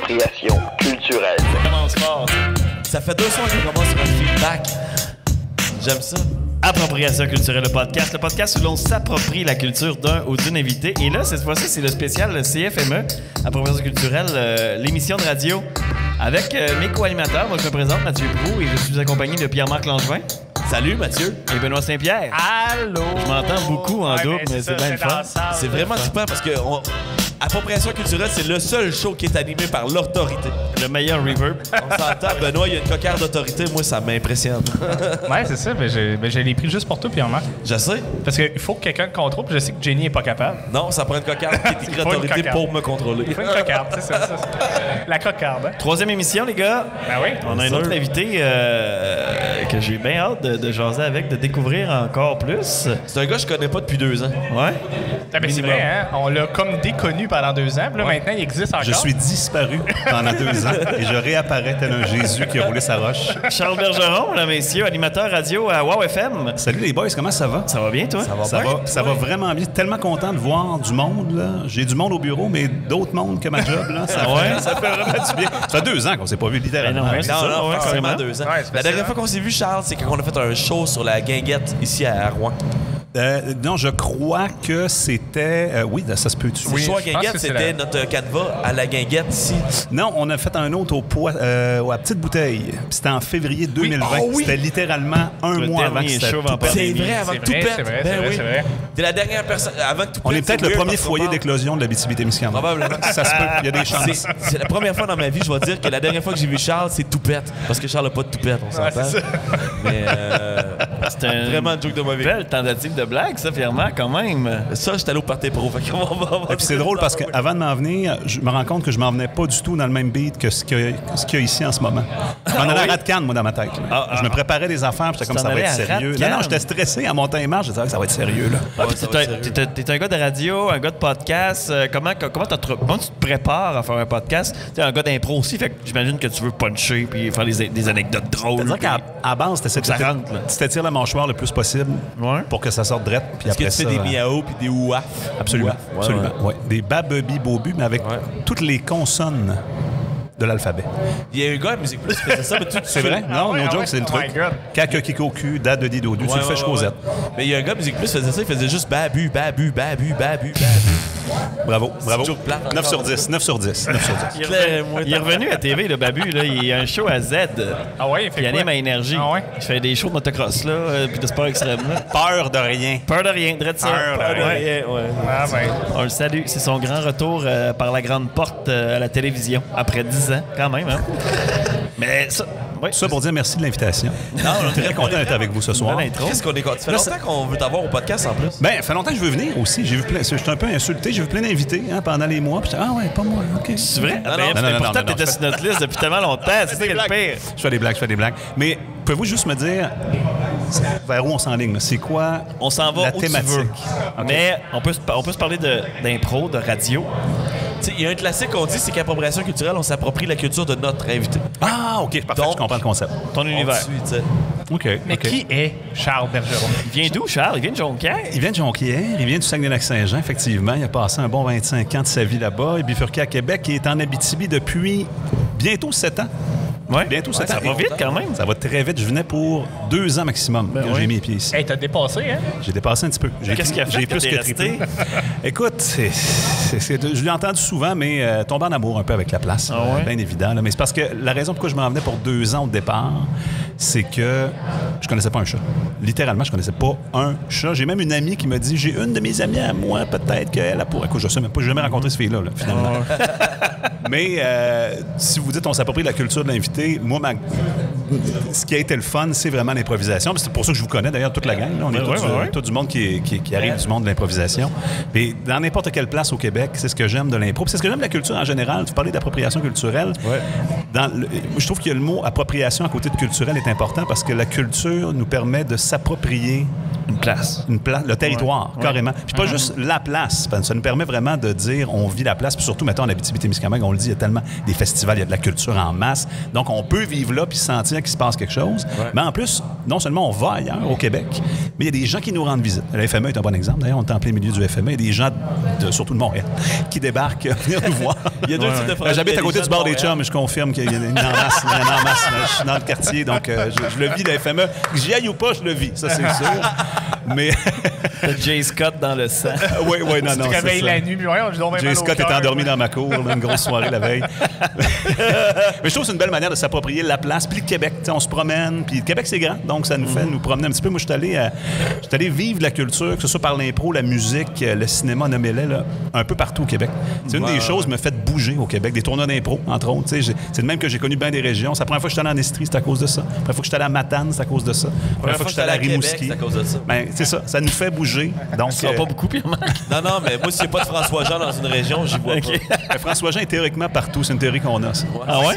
Appropriation culturelle. Ça commence fort. Ça fait 2 fois qu'on commence sur un feedback. J'aime ça. Appropriation culturelle, le podcast où l'on s'approprie la culture d'un ou d'une invité. Et là, cette fois-ci, c'est le spécial CFME, Appropriation culturelle, l'émission de radio avec mes co-animateurs. Moi, je me présente, Mathieu Proulx, et je suis accompagné de Pierre-Marc Langevin. Salut, Mathieu. Et Benoît Saint-Pierre. Allô. Je m'entends beaucoup en double, mais c'est bien le fun. C'est vraiment super parce que Appropriation culturelle, c'est le seul show qui est animé par l'autorité. Le meilleur reverb. On s'entend, Benoît, il y a une cocarde d'autorité. Moi, ça m'impressionne. Ouais, c'est ça. Mais je l'ai pris juste pour toi, Pierre-Marc. Je sais. Parce qu'il faut que quelqu'un te contrôle, puis je sais que Jenny n'est pas capable. Non, ça prend une cocarde qui est écrite Faut une autorité cocarde. pour me contrôler. Il faut une cocarde, c'est ça. La cocarde, hein? 3e émission, les gars. Ben oui. On a un autre invité que j'ai bien hâte de jaser avec, de découvrir encore plus. C'est un gars que je connais pas depuis 2 ans. Ouais. Ah, ben c'est vrai, hein? On l'a comme déconnu pendant 2 ans, puis là, maintenant, il existe encore. Je suis disparu pendant 2 ans et je réapparais tel un Jésus qui a roulé sa roche. Charles Bergeron, là, messieurs, animateur radio à Wow FM. Salut les boys, comment ça va? Ça va bien, toi? Ça va vraiment bien. Tellement content de voir du monde, là. J'ai du monde au bureau, mais d'autres mondes que ma job, là. Ça fait vraiment du bien. Ça fait 2 ans qu'on s'est pas vu, littéralement. Ben non, c'est ça, Non, ouais, carrément carrément. 2 ans. Ouais, c'est La dernière ça. fois qu'on s'est vu, Charles, c'est quand on a fait un show sur la guinguette ici à Rouen. Non, je crois que c'était... oui, ça se peut-tu? Le show à je pense guinguette, que c'est c'était la- notre canevas à la guinguette ici. Non, on a fait un autre à Petite Bouteille. Puis c'était en février 2020. Ah oui! C'était littéralement un Le mois avant que dernier ça show tout en pète. C'est pandémie. vrai, avant C'est que tout vrai, pète. c'est vrai, Ben c'est vrai, oui. c'est vrai. T'es la dernière personne avant que tout pète. On est peut-être c'est le weird premier parce foyer qu'on d'éclosion de la BTB-Témiscamingue. Probablement. Ça se peut, il y a des chances. C'est la première fois dans ma vie, je vais dire que la dernière fois que j'ai vu Charles, c'est toupette. Parce que Charles n'a pas de toupette, on s'entend. c'est ça. Mais C'était une vraiment une joke de mauvais. belle tentative de blague, ça, Pierre-Marc, quand même. Ça, j'étais allé au party pro. Fait qu'on va Et puis c'est drôle parce qu'avant de m'en venir, je me rends compte que je m'en venais pas du tout dans le même beat que ce qu'il y a ici en ce moment. Je m'en allais à Radcan, moi, dans ma tête. là. Je me préparais des affaires, puis j'étais comme Tu ça t'en va être allais à sérieux. Radcan? Non, j'étais stressé en montant les marches, je disais que ça va être sérieux, là. Ah, puis ça va être t'es un gars de radio, un gars de podcast. Comment tu te prépares à faire un podcast? T'es un gars d'impro aussi, fait que j'imagine que tu veux puncher puis faire des anecdotes drôles. C'est-à-dire qu'à à base, Ça rentre, là. tu t'étires la mâchoire le plus possible Ouais. pour que ça sorte drette. Puis Est-ce que après tu fais ça, des miaou puis des ouaf? Absolument, Ouais, absolument. ouais. Ouais. Des babubi bobu, mais avec toutes les consonnes de l'alphabet. Il y a un gars à Musique Plus qui faisait ça, mais tout C'est vrai? Non, ouais, no ah joke, ouais? c'est le Oh truc. my God. Kaka kiko cul, dad de didodu, tu le fais jusqu'aux Z. Mais il y a un gars à Musique Plus qui faisait ça, il faisait juste babu, babu, babu, babu, babu. Bravo, bravo. toujours plate, 9 sur 10, 9 sur 10, 9 sur 10. Il est revenu à TV, le Babu. Là. Il a un show à Z. Ah ouais, il fait Il quoi? anime à Énergie. Ah ouais? Il fait des shows de motocross, là, puis de sport extrême. Là. Peur de rien. Peur de rien, drette ça. Peur de rien. Ouais. Ah ben. On le salue. C'est son grand retour par la grande porte à la télévision, après 10 ans, quand même. Hein? Mais ça... Ouais. Tout ça pour dire merci de l'invitation. On est très content d'être avec vous ce soir. Bonne intro. Qu'est-ce qu'on est content? Ça fait longtemps qu'on veut t'avoir au podcast en plus. Ben, ça fait longtemps que je veux venir aussi. J'ai vu plein, je suis un peu insulté. J'ai vu plein d'invités pendant les mois. Puis j'étais, ah ouais, pas moi. OK. C'est vrai? Non, Ben, non, mais non, pourtant, non, non, t'étais non. sur notre liste depuis tellement longtemps. C'est ça qui est le pire. Je fais des blagues. Mais pouvez-vous juste me dire vers où on s'enligne? Là? C'est quoi On s'en va la où thématique? tu veux. OK. Mais on peut se parler d'impro, de radio. Tu sais, il y a un classique qu'on dit, c'est qu'appropriation culturelle, on s'approprie la culture de notre invité. Ah, OK, parfait. Donc, je comprends le concept. Ton On univers. te suit, tu sais. OK. Mais OK. qui est Charles Bergeron? Il vient d'où, Charles? Il vient de Jonquière? Il vient de Jonquière, il vient du Saguenay-Lac-Saint-Jean, effectivement. Il a passé un bon 25 ans de sa vie là-bas. Il est bifurqué à Québec et est en Abitibi depuis bientôt 7 ans. Ouais. Bientôt 7 ans. Ça va vite quand même. Ça va très vite. Je venais pour 2 ans maximum quand oui. j'ai mis les pieds ici. Hey, t'as dépassé, hein? J'ai dépassé un petit peu. Qu'est-ce qu'il a fait J'ai que plus t'es que resté? triplé. Écoute, je l'ai entendu souvent, mais tomber en amour un peu avec la place. Ah ouais? Bien évident. Là. Mais c'est parce que la raison pourquoi je m'en venais pour 2 ans au départ, c'est que je connaissais pas un chat. Littéralement, je connaissais pas un chat. J'ai même une amie qui me dit, j'ai une de mes amies à moi, peut-être qu'elle a pour... Écoute, je sais même pas, j'ai jamais rencontré ce fille-là, là, finalement. Mais si vous dites on s'approprie la culture de l'invité, moi, ce qui a été le fun, c'est vraiment l'improvisation. Puis c'est pour ça que je vous connais, d'ailleurs, toute la gang. Là. On est tout du monde qui arrive du monde de l'improvisation. Puis dans n'importe quelle place au Québec, c'est ce que j'aime de l'impro. Puis c'est ce que j'aime de la culture en général. Tu parlais d'appropriation culturelle. Je trouve que le mot appropriation à côté de culturel est important parce que la culture nous permet de s'approprier le territoire, carrément. Puis pas juste la place. Ça nous permet vraiment de dire, on vit la place. Puis surtout, mettons, en Abitibi-Témiscamingue, on le dit, il y a tellement des festivals, il y a de la culture en masse. Donc, on peut vivre là puis sentir qu'il se passe quelque chose. Ouais. Mais en plus, non seulement on va ailleurs, au Québec, mais il y a des gens qui nous rendent visite. Le FME est un bon exemple. D'ailleurs, on est en plein milieu du FME. Il y a des gens, surtout de Montréal, qui débarquent venir nous voir. Il y a deux types de Français. J'habite à côté du bar des Chums, mais je confirme qu'il y en a une en masse. Je suis dans le quartier, donc je le vis, le FME. Que j'y aille ou pas, je le vis. Ça, c'est sûr. Mais... Jay Scott dans le sang. Oui, non. Tu te réveilles la nuit, Jay Scott est endormi dans ma cour, une grosse soirée la veille. Mais je trouve que c'est une belle manière de s'approprier la place. Puis le Québec, on se promène. Puis le Québec, c'est grand, donc ça nous fait nous promener un petit peu. Moi, je suis allé vivre la culture, que ce soit par l'impro, la musique, le cinéma, nommez-les, là, un peu partout au Québec. C'est une des choses qui me fait bouger au Québec. Des tournois d'impro, entre autres. C'est le même que j'ai connu bien des régions. C'est la première fois que je suis allé en Estrie, c'est à cause de ça. La première fois que je suis allé à Matane, c'est à cause de ça. La première fois que je suis allé à Rimouski, c'est à cause de ça. Ben, c'est ça. Ça nous fait bouger. Donc, ça va pas beaucoup, Pierre-Marc. Non, mais moi, s'il n'y a pas de François-Jean dans une région, j'y vois pas. François-Jean est théoriquement partout. C'est une théorie qu'on a, ça. Ah ouais?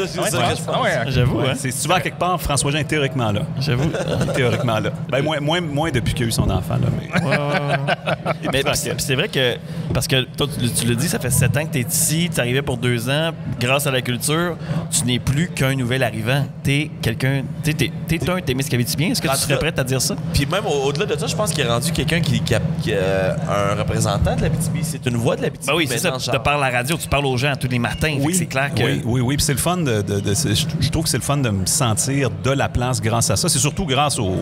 J'avoue. Si tu vas à quelque part, François-Jean est théoriquement là. J'avoue. Théoriquement là. Ben, moins depuis qu'il a eu son enfant, là. Mais c'est vrai que, parce que toi, tu le dis, ça fait 7 ans que tu es ici, tu arrivais pour 2 ans. Grâce à la culture, tu n'es plus qu'un nouvel arrivant. T'es quelqu'un... T'es un Témiscabitibien. Est-ce que tu serais prête à dire ça? Puis même au-delà de ça, je pense qu'il est rendu quelqu'un qui a un représentant de l'Abitibi. C'est une voix de l'Abitibi. Ben oui, c'est ça. Tu parles à la radio, tu parles aux gens tous les matins. Oui, c'est clair que... Oui. Puis c'est le fun je trouve que c'est le fun de me sentir de la place grâce à ça. C'est surtout grâce au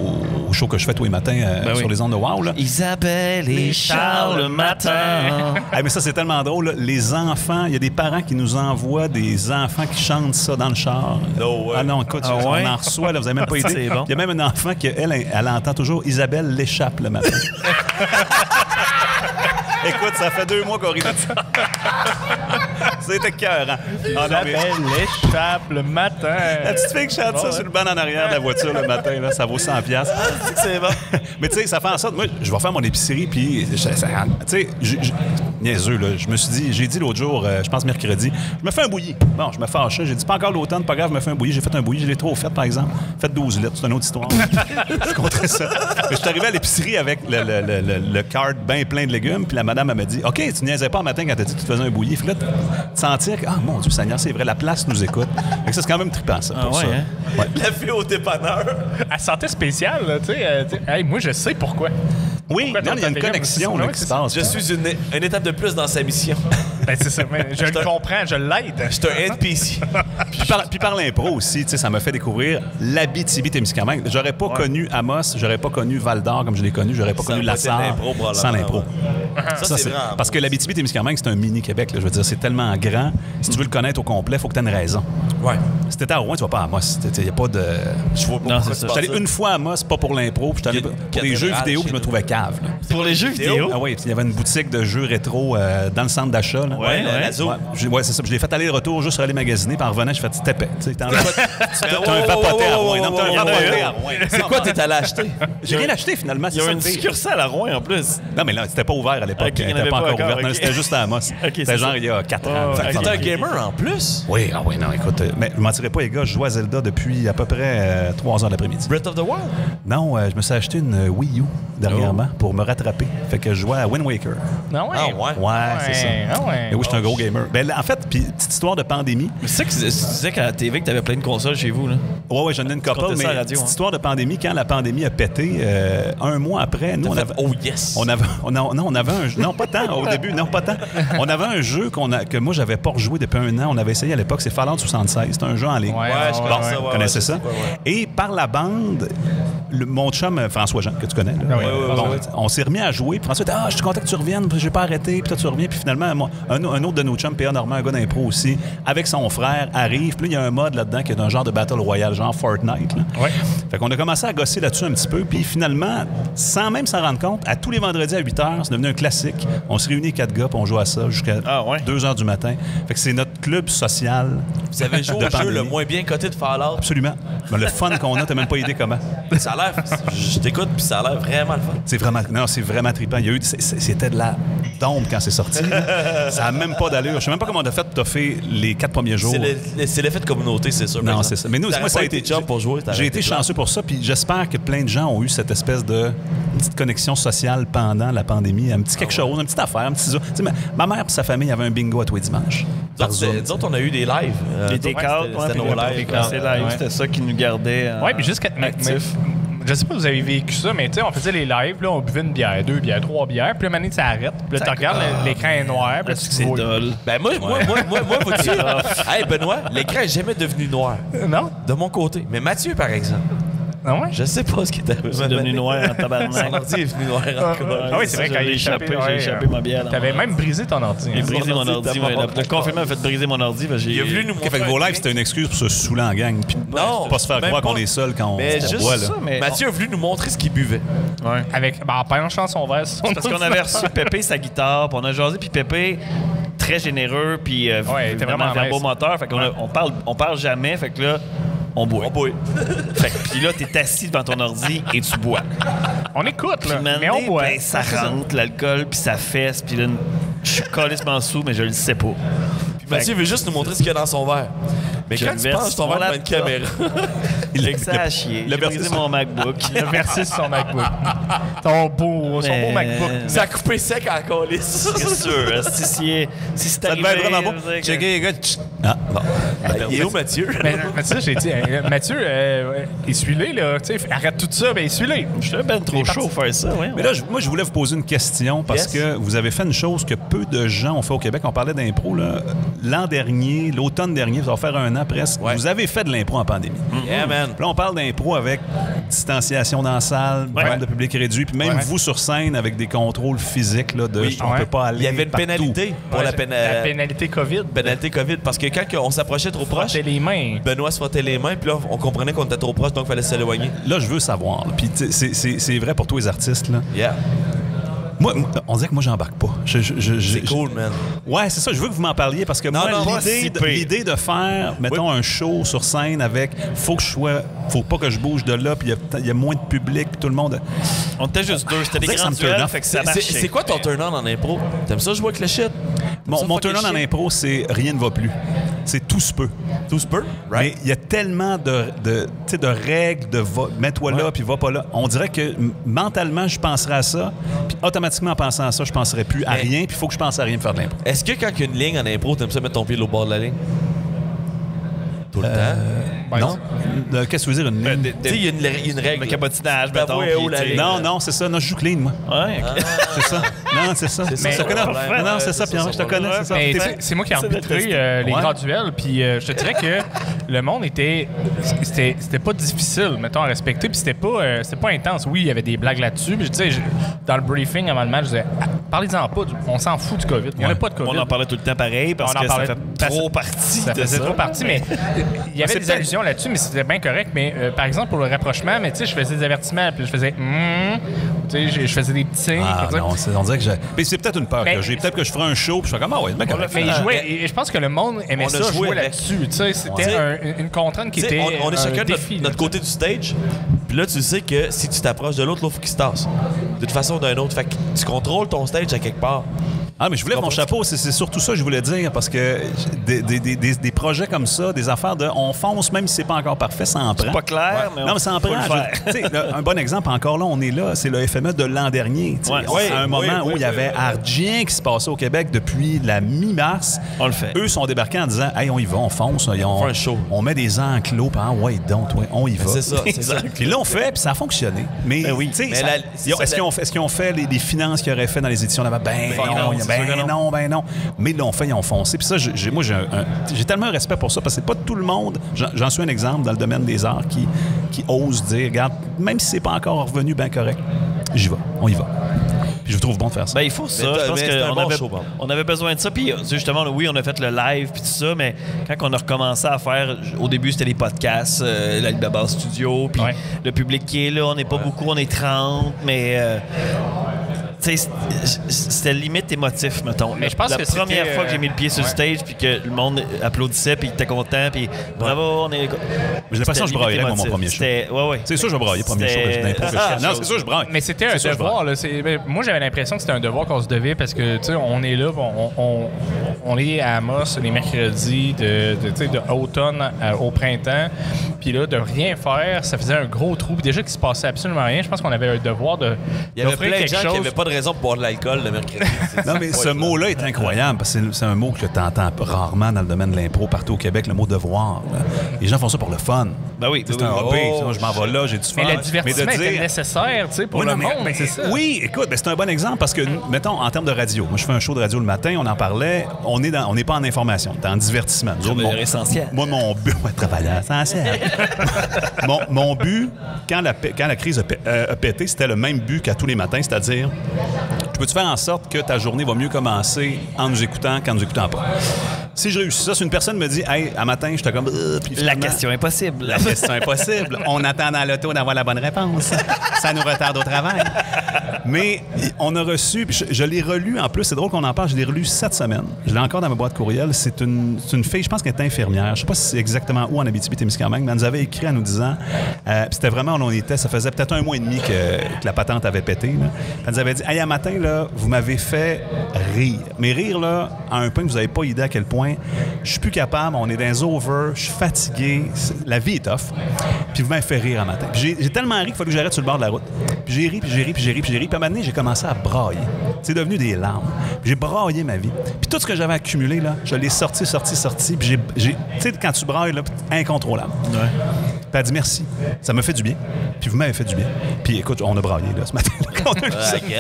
show que je fais tous les matins sur les ondes de Wow. Là. Isabelle et Charles le matin. Mais ça, c'est tellement drôle. Là. Les enfants, il y a des parents qui nous envoient des enfants qui chantent ça dans le char. Ah non, écoute, on en reçoit, là, vous n'avez même pas idée. Bon. Il y a même un enfant qui, elle entend toujours Isabelle l'échappe le matin. Écoute, ça fait 2 mois qu'on rit de ça. C'était écœurant. Isabelle l'échappe le matin. La petite fille qui chante ça sur le banc en arrière de la voiture le matin, là, ça vaut 100$. C'est bon. Mais tu sais, ça fait en sorte... Moi, je vais faire mon épicerie, puis... Tu sais, niaiseux, là. Je me suis dit... J'ai dit l'autre jour, je pense mercredi, je me fais un bouilli. Bon, je me fâche. J'ai dit, pas encore l'automne, pas grave, je me fais un bouilli. J'ai fait un bouilli, je l'ai trop fait, par exemple. Fait 12 litres, c'est une autre histoire. Je compterais ça. Je suis arrivé à l'épicerie avec le cart bien plein de légumes, puis la madame, elle m'a dit, OK, tu niaisais pas un matin quand t'as dit que tu faisais un bouilli. Fait là, sentir que, mon Dieu Seigneur, c'est vrai, la place nous écoute. Fait que ça, c'est quand même trippant, ça. Pour ça. Hein? Ouais. La fille au dépanneur. Elle sentait spéciale, tu sais. Hey, moi, je sais pourquoi. Oui, il y a une connexion là, qui se passe. Je suis une étape de plus dans sa mission. Ben, c'est ça. Je le comprends, je l'aide. Je suis un NPC. Puis par l'impro aussi, ça m'a fait découvrir l'Abitibi-Témiscamingue. J'aurais pas connu Amos, j'aurais pas connu Val-d'Or comme je l'ai connu, j'aurais pas connu La Sarre sans l'impro. Ça, c'est vraiment parce que l'Abitibi-Témiscamingue, c'est un mini-Québec. Là, je veux dire, c'est tellement grand. Si tu veux le connaître au complet, il faut que tu aies une raison. Ouais. Si t'étais à Rouen, tu vas pas à Amos. Il n'y a pas de... Je vois pas non, pourquoi c'est tu J'étais allé une fois à Amos, pas pour l'impro, puis j'étais allé pour des jeux vidéo, puis je me trouvais cave. Là. Pour les jeux vidéo? Ah oui, il y avait une boutique de jeux rétro dans le centre d'achat. Ouais, la Zoo. Ouais, c'est ça. Je l'ai fait aller retour juste pour aller magasiner, puis en revenant, je fais tapais. T'as un vapoté à Rouen. Non, t'as un vapoté à Rouen. C'est quoi t'es allé acheter? J'ai rien acheté finalement. Il y a une succursale à Rouen en plus. Non, mais là, c'était pas ouvert à l'époque. C'était pas encore ouvert. C'était juste à Amos. C'était genre il y a 4 ans. T'es un gamer en plus? Oui, non, écoute. Mais je mentirais pas, les gars, je joue à Zelda depuis à peu près 3 heures l'après-midi. Breath of the Wild? Non, je me suis acheté une Wii U dernièrement pour me rattraper. Fait que je jouais à Wind Waker. Non, ouais. Ouais, c'est ça. Et oui, je suis un gros gamer. Ben, en fait, puis petite histoire de pandémie. Mais c'est ça que tu disais qu'à la TV que t'avais plein de consoles chez vous, là. Ouais, j'en ai une couple, mais petite histoire de pandémie, quand la pandémie a pété, 1 mois après, nous, on avait... Oh yes! On avait un... Non, pas tant, au début, non, pas tant. On avait un jeu que moi, j'avais pas rejoué depuis 1 an. On avait essayé à l'époque, c'est Fallout 76. C'est un jeu en ligne. Ouais, je connais ça. Vous connaissez ça? Et par la bande, mon chum François-Jean, que tu connais, là, on s'est remis à jouer. Puis François dit, je suis content que tu reviennes, j'ai pas arrêté. Puis toi, tu reviens. Puis finalement, un autre de nos chums, P.A. Normand, un gars d'impro aussi, avec son frère, arrive. Puis là, il y a un mode là-dedans qui est un genre de Battle Royale, genre Fortnite. Là. Ouais. Fait qu'on a commencé à gosser là-dessus un petit peu. Puis finalement, sans même s'en rendre compte, à tous les vendredis à 8 h, c'est devenu un classique. On se réunit 4 gars, puis on joue à ça jusqu'à 2 h du matin. Fait que c'est notre club social. Vous avez joué au jeu le moins bien coté de Fallout? Absolument. Mais le fun qu'on a, t'as même pas idée comment. Ça a l'air... Je t'écoute, puis ça a l'air vraiment le fun. C'est vraiment trippant. Il y a eu... C'était de la d'ombre quand c'est sorti. Là. Ça n'a même pas d'allure. Je sais même pas comment on a fait pour toffer les 4 premiers jours. C'est l'effet de communauté, c'est sûr. Non, c'est ça. Mais nous, moi, ça a été chum pour jouer. J'ai été chanceux pour ça, puis j'espère que plein de gens ont eu cette espèce de petite connexion sociale pendant la pandémie, un petit quelque chose, une petite affaire, un petit... Tu sais, ma mère et sa famille avaient un bingo à tous les dimanches. D'autres, on a eu des lives. Les take-out, c'était nos lives. C'était ça qui nous gardait Oui, puis jusqu'à... Je sais pas si vous avez vécu ça, mais tu sais, on faisait les lives, là, on buvait une bière, 2 bières, 3 bières, puis là, maintenant, ça arrête. Puis là, tu regardes, l'écran est noir, puis là, tu c'est dole. Ben moi, faut-tu... Hey, Benoît, l'écran est jamais devenu noir. Non? De mon côté. Mais Mathieu, par exemple. Ah ouais? Je sais pas ce qui est arrivé. C'est devenu noir en tabarnak. Son ordi est venu noir encore. Ah oui, c'est vrai, quand il j'ai échappé ma bière. T'avais même brisé ton ordi. J'ai Hein? brisé mon ordi. Le confinement a fait briser mon ordi. Il a voulu nous montrer. Fait que vos lives, c'était une excuse pour se saouler en gang. Puis Non, pas se faire même croire pas. qu'on est seul quand on juste boit. Là. ça, mais Mathieu a voulu nous montrer ce qu'il buvait. Avec, en penchant son verre sur son parce qu'on avait reçu Pépé sa guitare, puis on a jasé, puis Pépé très généreux, puis il était vraiment verbomoteur. Fait qu'on on parle jamais, fait que là, on boit. Fait que puis là, t'es assis devant ton ordi et tu bois. On écoute, là, Puis, mais on boit. ben, ça rentre, l'alcool, puis ça fesse, puis là, je suis calissement sous, mais je le sais pas. Mathieu veut juste nous montrer ce qu'il y a dans son verre. Mais Je quand tu verse penses ton mon verre devant une caméra, Ça a chier. J'ai brisé mon MacBook. Il a versé sur son MacBook. Son beau MacBook. ça a coupé sec en colis. C'est sûr. Si c'est Ça devait être vraiment bon. Checker les gars. Ah, bon. Il est où, Mathieu? Mais ça, j'ai dit, Mathieu, essuie-les, là. Tu sais, arrête tout ça, ben essuie-les. Je suis ben trop chaud pour faire ça, ouais. Mais là, moi, je voulais vous poser une question parce que vous avez fait une chose que peu de gens ont fait au Québec. On parlait d'impro, là. L'an dernier, l'automne dernier, ça va faire 1 an presque, vous avez fait de l'impro en pandémie. Yeah, man. Puis là, on parle d'impro avec distanciation dans la salle, nombre de public réduit, puis même vous sur scène avec des contrôles physiques, là, de on peut pas aller Il y avait une partout. pénalité pour la pénalité COVID. pénalité COVID. Parce que quand on s'approchait trop proche, Frotter les mains. Benoît se frottait les mains, puis là, on comprenait qu'on était trop proche, donc il fallait s'éloigner. Là, je veux savoir, là, puis c'est vrai pour tous les artistes, là. Yeah. Moi, on dirait que moi, j'embarque pas. C'est cool, man. Ouais, c'est ça. Je veux que vous m'en parliez parce que Non, moi, pas si pire. l'idée de faire, mettons, un show sur scène avec faut pas que je bouge de là, puis il y a moins de public, puis tout le monde. On était juste deux. C'était des que ça grands me turn duels, off. fait que ça marchait. C'est quoi ton turn-on en impro? T'aimes ça jouer avec le shit? Mon turn-on en impro, c'est rien ne va plus. C'est tout se peut. Tout se peut, Mais il y a tellement de règles, de mets-toi là, puis va pas là. On dirait que mentalement, je penserais à ça, puis automatiquement, en pensant à ça, je penserais plus à rien, puis il faut que je pense à rien pour faire de l'impro. Est-ce que quand il y a une ligne en impro, t'aimes ça mettre ton pied au bord de la ligne? Tout le temps? Non? Qu'est-ce que tu veux dire, une ligne? Tu sais, il y a une règle. Le cabotinage, Tu mettons. t'avoues où la puis, ligne? Non, c'est ça. Non, je joue clean, moi. Ouais, ok. C'est ça. Non, c'est ça. C'est ça, Je te son connais. problème. Non, c'est ça, C'est Pierre. ça, Je te son connais, problème. c'est ça. Mais T'es- c'est moi qui ai arbitré les Ouais. graduels, puis je te dirais que le monde était pas difficile, mettons, à respecter, puis c'était pas intense. Oui, il y avait des blagues là-dessus, puis tu sais, dans le briefing avant le match, je disais, parlez-en pas, on s'en fout du COVID. Il n'y en a pas de COVID. On en parlait tout le temps pareil parce On en que ça parlait- fait trop partie Ça de faisait ça. trop partie, mais il y avait c'est des peut-être- allusions là-dessus, mais c'était bien correct. Mais par exemple, pour le rapprochement, mais tu sais, je faisais des avertissements, puis je faisais tu sais, je faisais des petits signes. Ah tu sais. non, on dirait que j'ai... Mais c'est peut-être une peur Mais- que j'ai. Peut-être que je ferai un show, puis je fais comme, ah ouais, mec, Mais il jouait, et je pense que le monde aimait On a ça, joué jouer avec. là-dessus. Tu sais, c'était Ouais. une contrainte qui Tu sais, était on est un chacun de défi. notre côté du stage. Puis là, tu sais que si tu t'approches de l'autre, il faut qu'il se tasse. D'une façon ou d'une autre. Fait que tu contrôles ton stage à quelque part. Ah, mais je voulais mon chapeau, c'est surtout ça que je voulais dire, parce que des projets comme ça, des affaires de on fonce, même si c'est pas encore parfait, ça en prend. C'est pas clair, mais Non, mais ça en faut prend. le faire. Tu sais, un bon exemple, encore là, on est là, c'est le FME de l'an dernier. Tu sais. Ouais. À un moment où il y avait rien qui se passait au Québec depuis la mi-mars. On le fait. Eux sont débarqués en disant, hey, on y va, on fonce. fait un show. On met des enclos, puis ouais, donc, ouais, on y va. C'est ça, c'est ça. Puis là, on fait, puis ça a fonctionné. Mais, Ben oui. tu sais, Mais ça- la- est-ce qu'ils ont fait les finances qu'ils auraient fait dans les éditions d'avant? Ben non, non, c'est sûr que non. ben non. Mais ils l'ont fait, ils ont foncé. Puis ça, moi, j'ai tellement un respect pour ça, parce que c'est pas tout le monde, j'en suis un exemple dans le domaine des arts, qui ose dire, regarde, même si c'est pas encore revenu bien correct, j'y vais, on y va. Puis je vous trouve bon de faire ça. Ben, il faut ça. Mais Je pense c'est un bon qu'on show, bon. on avait besoin de ça. Puis justement, oui, on a fait le live puis tout ça, mais quand on a recommencé à faire, au début, c'était les podcasts, l'Alibaba Studio, puis Ouais. le public qui est là, on n'est pas beaucoup, on est 30, mais... tu tu sais, c'était limite émotif, mettons. Mais je pense la que première c'était, fois que j'ai mis le pied sur le stage, puis que le monde applaudissait, puis était content, puis bravo, on est. J'ai l'impression que je braillerais mon premier show. C'était, ouais. C'est sûr, je braillais premier show d'impro. Non, c'est sûr, je braille. Mais c'était un devoir. Là. Moi, j'avais l'impression que c'était un devoir qu'on se devait parce que, tu sais, on est là, on est à Amos les mercredis de automne au printemps. Puis là, de rien faire, ça faisait un gros trou. Puis déjà qu'il se passait absolument rien, je pense qu'on avait un devoir de. Il y avait d'offrir plein de quelque gens qui chose. n'avaient pas de raison pour boire de l'alcool le mercredi. Non, mais ce mot-là est incroyable parce que c'est un mot que tu entends rarement dans le domaine de l'impro partout au Québec, le mot devoir. Là. Les gens font ça pour le fun. Ben oui. C'est un hobby. Je m'en vais là, j'ai du fun. Mais le divertissement de dire... était nécessaire, tu sais, pour le monde, c'est ça. Oui, écoute, c'est un bon exemple parce que, mettons, en termes de radio, moi, je fais un show de radio le matin, on en parlait, on n'est pas en information, on est en divertissement. Travailleur essentiel. Moi, mon but... Ouais, travailleur essentiel. mon but, quand la crise a pété, c'était le même but qu'à tous les matins, c'est-à-dire, je peux-tu faire en sorte que ta journée va mieux commencer en nous écoutant qu'en nous écoutant pas? Si je réussis ça, si une personne me dit « Hey, à matin, j'étais comme... puis La question impossible. La question impossible. On attend dans l'auto d'avoir la bonne réponse. Ça nous retarde au travail. Mais on a reçu, puis je l'ai relu en plus, c'est drôle qu'on en parle, je l'ai relu cette semaine. Je l'ai encore dans ma boîte courriel. C'est une fille, je pense qu'elle est infirmière. Je sais pas si c'est exactement où en Abitibi-Témiscamingue, mais elle nous avait écrit en nous disant, puis c'était vraiment où on était, ça faisait peut-être 1 mois et demi que la patente avait pété. Là. Elle nous avait dit « Hey, à matin, là, vous m'avez fait rire. Mais rire, là, à un point que vous n'avez pas idée à quel point je suis plus capable, on est dans les over, je suis fatigué, la vie est tough. Puis vous m'avez fait rire un matin. Puis j'ai tellement ri qu'il fallait que j'arrête sur le bord de la route. Puis j'ai ri. Puis à un moment donné, j'ai commencé à brailler. C'est devenu des larmes. Puis j'ai braillé ma vie. Puis tout ce que j'avais accumulé, là, je l'ai sorti. Puis tu sais, quand tu brailles, là, incontrôlable. Ouais. Puis elle a dit merci. Ça m'a fait du bien. Puis vous m'avez fait du bien. Puis écoute, on a braillé là, ce matin.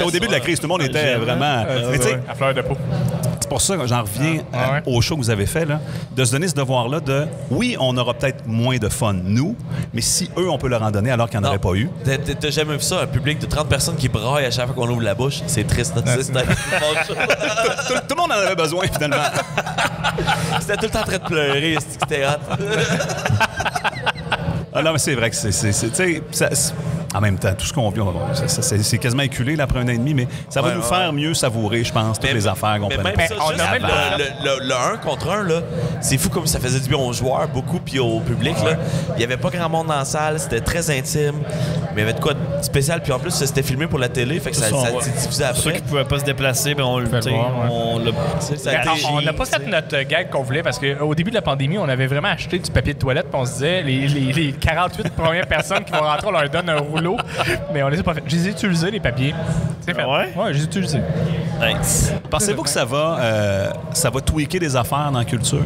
Au début de la crise, tout le monde était vraiment... Mais tu sais, à fleur de peau. C'est pour ça que j'en reviens au show que vous avez fait, là, de se donner ce devoir-là de, oui, on aura peut-être moins de fun, nous, mais si eux, on peut leur en donner alors qu'il n'y en aurait pas eu. T'as jamais vu ça, un public de 30 personnes qui braillent à chaque fois qu'on ouvre la bouche? C'est triste. Tout le monde en avait besoin, finalement. C'était tout le temps en train de pleurer, c'était hot. Ah non, mais c'est vrai que en même temps, tout ce qu'on vit, c'est quasiment éculé là, après 1 an et demi, mais ça va nous faire mieux savourer, je pense, toutes les affaires qu'on prenne. Même ça, le 1 contre 1, là, c'est fou comme ça faisait du bien aux joueurs, beaucoup, puis au public. Là. Il n'y avait pas grand monde dans la salle, c'était très intime, mais il y avait de quoi de spécial, puis en plus, c'était filmé pour la télé, fait que ça s'est diffusé après. Ceux qui ne pouvaient pas se déplacer, ben on n'a pas fait notre gag qu'on voulait parce qu'au début de la pandémie, on avait vraiment acheté du papier de toilette, puis on se disait, les 48 premières personnes qui vont rentrer, on leur donne un rouleau. Mais on les a pas fait. Je les ai utilisés, les papiers. C'est fait. Ouais, je les ai utilisés. Nice. Pensez-vous que ça va tweaker des affaires dans la culture?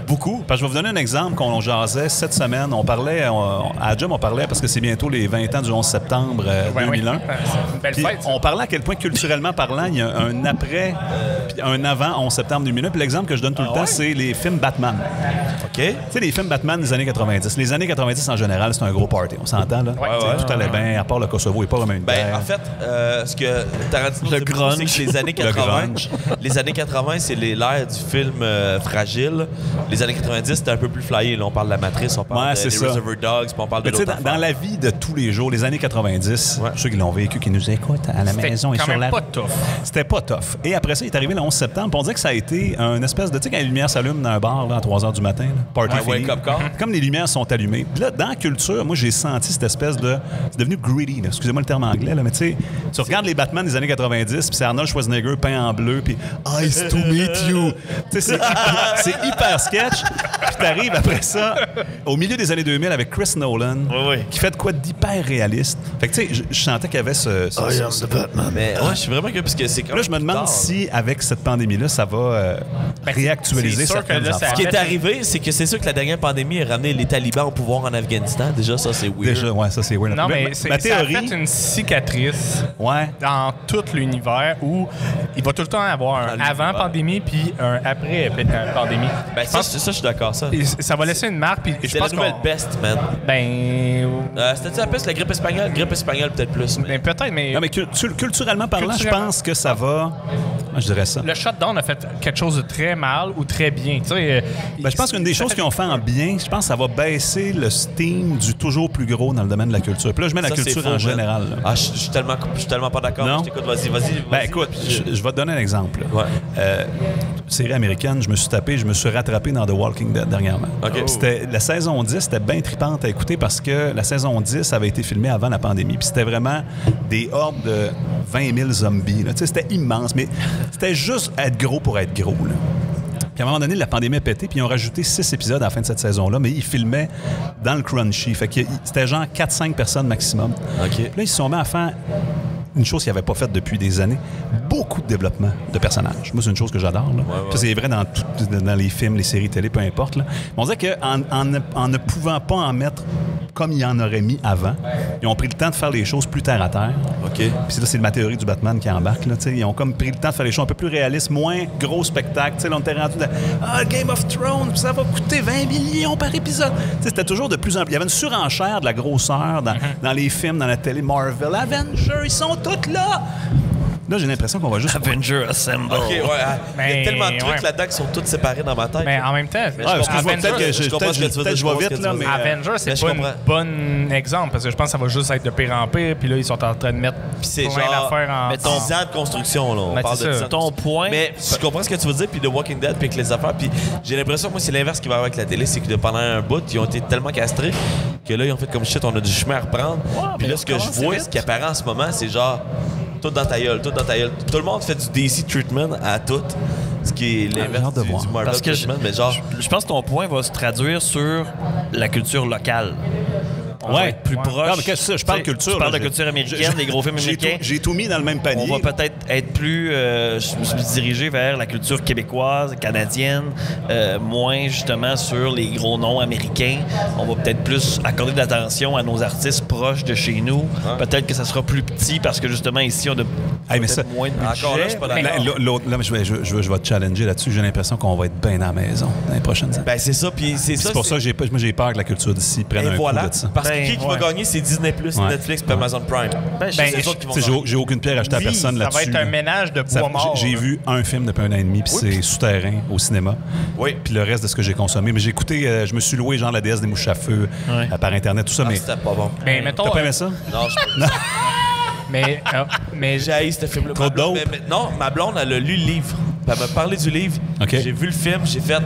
Beaucoup. Parce que je vais vous donner un exemple qu'on jasait cette semaine. On parlait, à Jim, on parlait, parce que c'est bientôt les 20 ans du 11 septembre 2001. C'est une belle fête. On parlait à quel point, culturellement parlant, il y a un après puis un avant 11 septembre 2001. Puis l'exemple que je donne tout le temps, c'est les films Batman. OK. Tu sais, les films Batman des années 90. Les années 90, en général, c'est un gros party. On s'entend, là? Tout allait bien, à part le Kosovo, il n'y a pas vraiment une guerre. En fait, ce que Tarantino le grunge, c'est que les années 80, c'est l'ère du film fragile. Les années 90, c'était un peu plus flyé. Là, on parle de la Matrice, on parle des Reservoir Dogs, puis on parle de l'autre dans la vie de tous les jours, les années 90, ceux qui l'ont vécu, qui nous écoutent à la maison et sur la... C'était pas tough. Et après ça, il est arrivé le 11 septembre, puis on dirait que ça a été une espèce de... Tu sais, quand les lumières s'allument dans un bar là, à 3 h du matin, là, party fini, comme les lumières sont allumées. Puis là, dans la culture, moi, j'ai senti cette espèce de... C'est devenu greedy, là. Excusez-moi le terme anglais, là, mais tu sais, tu regardes les Batman des années 90, puis c'est Arnold Schwarzenegger peint en bleu, puis « Nice to meet you ». Tu sais, c'est hyper sketch. Puis t'arrives après ça, au milieu des années 2000, avec Chris Nolan, qui fait de quoi d'hyper réaliste. Fait que tu sais, je sentais qu'il y avait ce Batman. Mais je suis vraiment curieux, parce que c'est quand là, je me demande si, avec cette pandémie-là, ça va réactualiser certaines affaires. Ce qui est arrivé, c'est que c'est sûr que la dernière pandémie a ramené les talibans au pouvoir en Afghanistan. Déjà, ça, c'est weird. Déjà, ça, c'est weird. Non, mais ma théorie... ça a fait une cicatrice dans tout l'univers où il va tout le temps avoir un avant-pandémie puis un après-pandémie. Ben, ça, je suis d'accord, ça. Ça va laisser une marque. C'est la nouvelle peste, man. C'était-tu la peste, la grippe espagnole? Grippe espagnole, peut-être plus. Peut-être, mais... Non, mais culturellement parlant, je pense que ça va Je dirais ça. Le shutdown a fait quelque chose de très mal ou très bien. Tu sais, Je pense qu'une des choses qu'ils ont fait en bien, je pense que ça va baisser le steam du toujours plus gros dans le domaine de la culture. Puis là, je mets la Ça, c'est culture faux, en man. général. Là. Ah, je suis tellement pas d'accord. Non? Je t'écoute, vas-y. Ben écoute, je vais te donner un exemple. Ouais. Série américaine, je me suis rattrapé dans The Walking Dead dernièrement. OK. La saison 10, c'était bien trippante à écouter parce que la saison 10 avait été filmée avant la pandémie. Puis c'était vraiment des hordes de 20 000 zombies. Là. Tu sais, c'était immense, mais c'était juste être gros pour être gros. Là. Puis à un moment donné, la pandémie a pété, puis ils ont rajouté 6 épisodes à la fin de cette saison-là, mais ils filmaient dans le crunchy. Fait que c'était genre 4-5 personnes maximum. OK. Puis là, ils se sont mis à faire une chose qu'ils n'avaient pas faite depuis des années, beaucoup de développement de personnages. Moi, c'est une chose que j'adore. Là. Ouais. Ça, c'est vrai dans les films, les séries télé, peu importe. Là. Mais on dirait qu'en ne pouvant pas en mettre comme ils en auraient mis avant, ils ont pris le temps de faire les choses plus terre à terre. OK. Puis là, c'est ma théorie du Batman qui embarque. Là, ils ont comme pris le temps de faire les choses un peu plus réalistes, moins gros spectacle. Là, on était rendu dans Game of Thrones, ça va coûter 20 millions par épisode. T'sais, c'était toujours de plus en plus. Il y avait une surenchère de la grosseur dans les films, dans la télé, Marvel, Avengers, ils sont tous là. Là, j'ai l'impression qu'on va juste... Avenger Assemble. OK, ouais. Il y a Mais, tellement de trucs ouais. là-dedans qui sont tous séparés dans ma tête. Mais en même temps, excuse-moi, Avengers, peut-être que je comprends ce que tu veux dire, je vais je comprends vite, ce que là, tu veux mais... dire. Avengers, Mais c'est je pas comprends. un bon exemple parce que je pense que ça va juste être de pire en pire. Puis là, ils sont en train de mettre c'est plein genre- d'affaires en... Mais 10 ans de construction, là. On Ben, parle c'est de ça. 10 ans de Ton construction. point... Mais je comprends ce que tu veux dire, puis The Walking Dead, puis avec les affaires. Puis j'ai l'impression que moi, c'est l'inverse qui va avec la télé, c'est que pendant un bout, ils ont été tellement castrés que là, ils ont fait comme shit, on a du chemin à reprendre. Puis mais là, ce que on je commence vois, vite. ce qui apparaît en ce moment, c'est genre tout dans ta gueule, tout dans ta gueule. Tout le monde fait du DC treatment à tout, ce qui est j'ai l'inverse hâte de du voir. Marvel Parce que treatment, mais genre... je pense que ton point va se traduire sur la culture locale. On va être plus proche. Non, mais qu'est-ce que c'est? Je parle Tu sais, culture. Tu parles là. de culture américaine, des gros films américains. J'ai tout mis dans le même panier. On va peut-être être plus... je me suis dirigé vers la culture québécoise, canadienne, moins justement sur les gros noms américains. On va peut-être plus accorder de l'attention à nos artistes proches de chez nous. Peut-être que ça sera plus petit parce que justement ici, on a Hey, mais peut-être ça- moins de budget. Encore là, je suis pas d'accord. Là, mais je vais te challenger là-dessus. J'ai l'impression qu'on va être bien à la maison dans les prochaines années. Ben c'est ça, puis c'est ça. C'est pour ça que j'ai peur que la culture d'ici prenne Et un voilà, coup de ça. parce que Ben, qui va ouais. gagner, c'est Disney+, Ouais. Netflix, puis Amazon Prime. Ben, Ben, c'est eux autres qui vont Tu sais, gagner. j'ai aucune pierre à acheter à Oui, personne ça va là-dessus. être un ménage de Ça- bois mort. J'ai là. vu un film depuis un an et demi, puis c'est Souterrain au cinéma. Oui. Puis le reste de ce que j'ai consommé. Mais j'ai écouté, je me suis loué genre la déesse des mouches à feu par Internet, tout ça. Ah, mais c'était pas bon. Mais mettons... t'as pas aimé ça? Non, mais j'ai haï ce film-là. Trop Ma blonde- dope. non, ma blonde, elle a lu le livre. Puis elle m'a parlé du livre. OK. J'ai vu le film, j'ai fait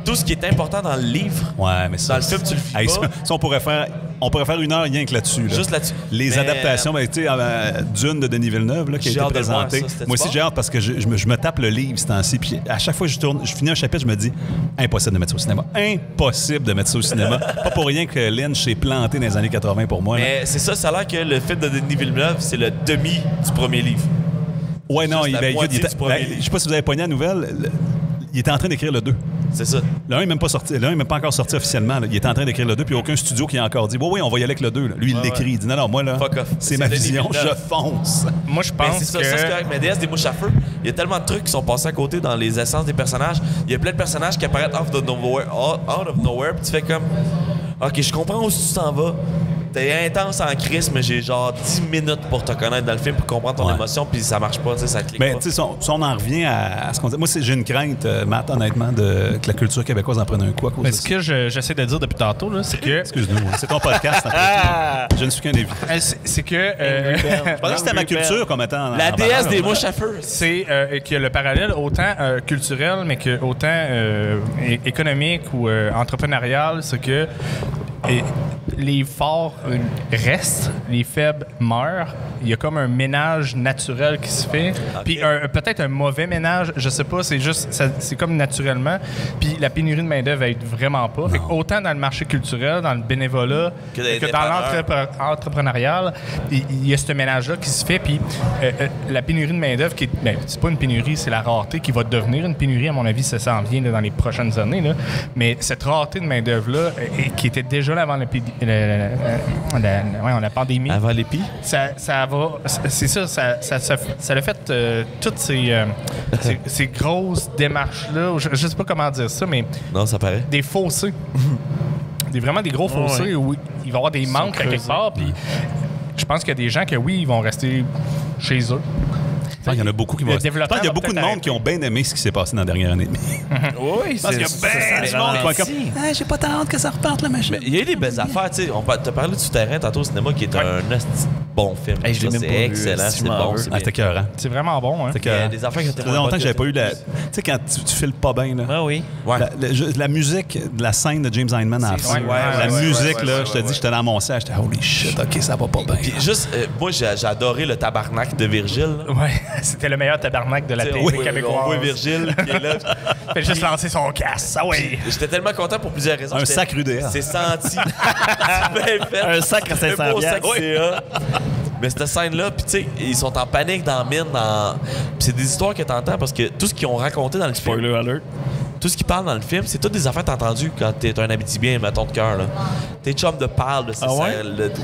tout ce qui est important dans le livre. Ouais, mais ça. Dans le film, tu le vis Hey, pas. ça, on pourrait faire une heure rien que là-dessus. Là. Juste là-dessus. Les Mais, adaptations, ben, tu sais, Dune de Denis Villeneuve là, qui a J'ai été hâte de le voir, présenté. ça. C'était-tu Moi aussi, bon? j'ai hâte parce que je me tape le livre ce temps-ci. Puis à chaque fois que je finis un chapitre, je me dis impossible de mettre ça au cinéma. Impossible de mettre ça au cinéma. Pas pour rien que Lynch s'est planté dans les années 80 pour moi. là. Mais c'est ça, ça a l'air que le film de Denis Villeneuve, c'est le demi du premier livre. Ouais, non, juste la moitié du premier livre. je sais pas si vous avez pogné la nouvelle. Il était en train d'écrire le 2. C'est ça. Le 1 n'est même pas sorti. Le 1 n'est même pas encore sorti officiellement. Là. Il est en train d'écrire le 2, puis aucun studio qui a encore dit oui, on va y aller avec le 2. Là. Lui, il l'écrit. Il dit non, moi, là, Fuck off. c'est C'est ma Denis vision, Villeneuve. je fonce. moi, je Mais pense c'est ça, que... ça c'est correct. Mais DS des mouches à feu, il y a tellement de trucs qui sont passés à côté dans les essences des personnages. Il y a plein de personnages qui apparaissent out of nowhere, puis tu fais comme OK, je comprends où tu t'en vas. T'es intense en crise, mais j'ai genre 10 minutes pour te connaître dans le film pour comprendre ton Ouais. émotion, puis ça marche pas, tu sais, ça clique Mais pas. tu sais, si on en revient à ce qu'on dit. Moi, j'ai une crainte, Matt, honnêtement, que la culture québécoise en prenne un coup à cause Mais de ce ça. que j'essaie de dire depuis tantôt, là, c'est que... Excuse-nous, c'est ton podcast. après tout. Je ne suis qu'un invité. c'est que... Je pensais que c'était ma culture comme étant... La en déesse valeur. des mouches à feu. c'est que le parallèle autant culturel, mais que autant économique ou entrepreneurial, c'est que les forts restent, les faibles meurent. Il y a comme un ménage naturel qui se fait. Puis peut-être un mauvais ménage, je sais pas, c'est juste, c'est comme naturellement. Puis la pénurie de main-d'œuvre aide vraiment pas. Fait que autant dans le marché culturel, dans le bénévolat, Que dans les que dans dépanneurs. l'entrepreneurial, il y a ce ménage-là qui se fait. Puis la pénurie de main-d'œuvre, qui est, ben, c'est pas une pénurie, c'est la rareté qui va devenir une pénurie, à mon avis, ça s'en vient là, dans les prochaines années. Là. Mais cette rareté de main-d'œuvre-là, qui était déjà là avant la pandémie, Avant l'épi? ça va. C'est ça, ça a fait toutes ces grosses démarches-là. Je sais pas comment dire ça, mais Non, ça paraît. des fossés. Vraiment des gros fossés où il va y avoir des manques à quelque part. Puis je pense qu'il y a des gens que oui, ils vont rester chez eux. Je pense qu'il y en a beaucoup qui vont. Le Je pense développement qu'il y a va beaucoup de peut-être monde qui ont bien aimé ce qui s'est passé dans la dernière année et demie. Oui, Je pense qu'il y a bien du monde qui vont comme j'ai pas tant hâte que ça reparte la machine. Mais il y a eu des belles affaires, tu sais. T'as parlé du Souterrain tantôt au cinéma qui est un bon film. Hey, je l'ai Ça, même c'est pas vu, excellent, si c'est je m'en bon. veux. c'est Ah, c'était bien. écœurant. C'est vraiment bon, hein? C'était Il y a écœurant. des affaires que Ça faisait longtemps que j'avais pas eu la. Tu sais, quand tu files pas bien, là. Ah oui. Ouais. La musique de la scène de James Hyndman à la fin. ouais, La ouais, musique, ouais, là, ouais, je te dis, ouais. j'étais dans mon siège, j'étais holy shit, ok, ça va pas bien. Puis juste, moi, j'ai adoré le tabarnak de Virgile. là. Ouais, c'était le meilleur tabarnak de la Tu sais, télé on québécoise. voit Virgile qui est là. Fait juste lancer son casse. Ah ouais. J'étais tellement content pour plusieurs raisons. Un J'étais- sac UDA. C'est senti. C'est bien fait. Un sac à 500 Un beau piastres. sac CA. Mais cette scène-là, puis tu sais, ils sont en panique dans la mine. Puis c'est des histoires que t'entends parce que tout ce qu'ils ont raconté dans le film, Spoiler alert. tout ce qu'ils parlent dans le film, c'est toutes des affaires que t'as entendues quand t'es un Abitibien, mettons de cœur. là. Tes chums de parlent de ces Ah ouais?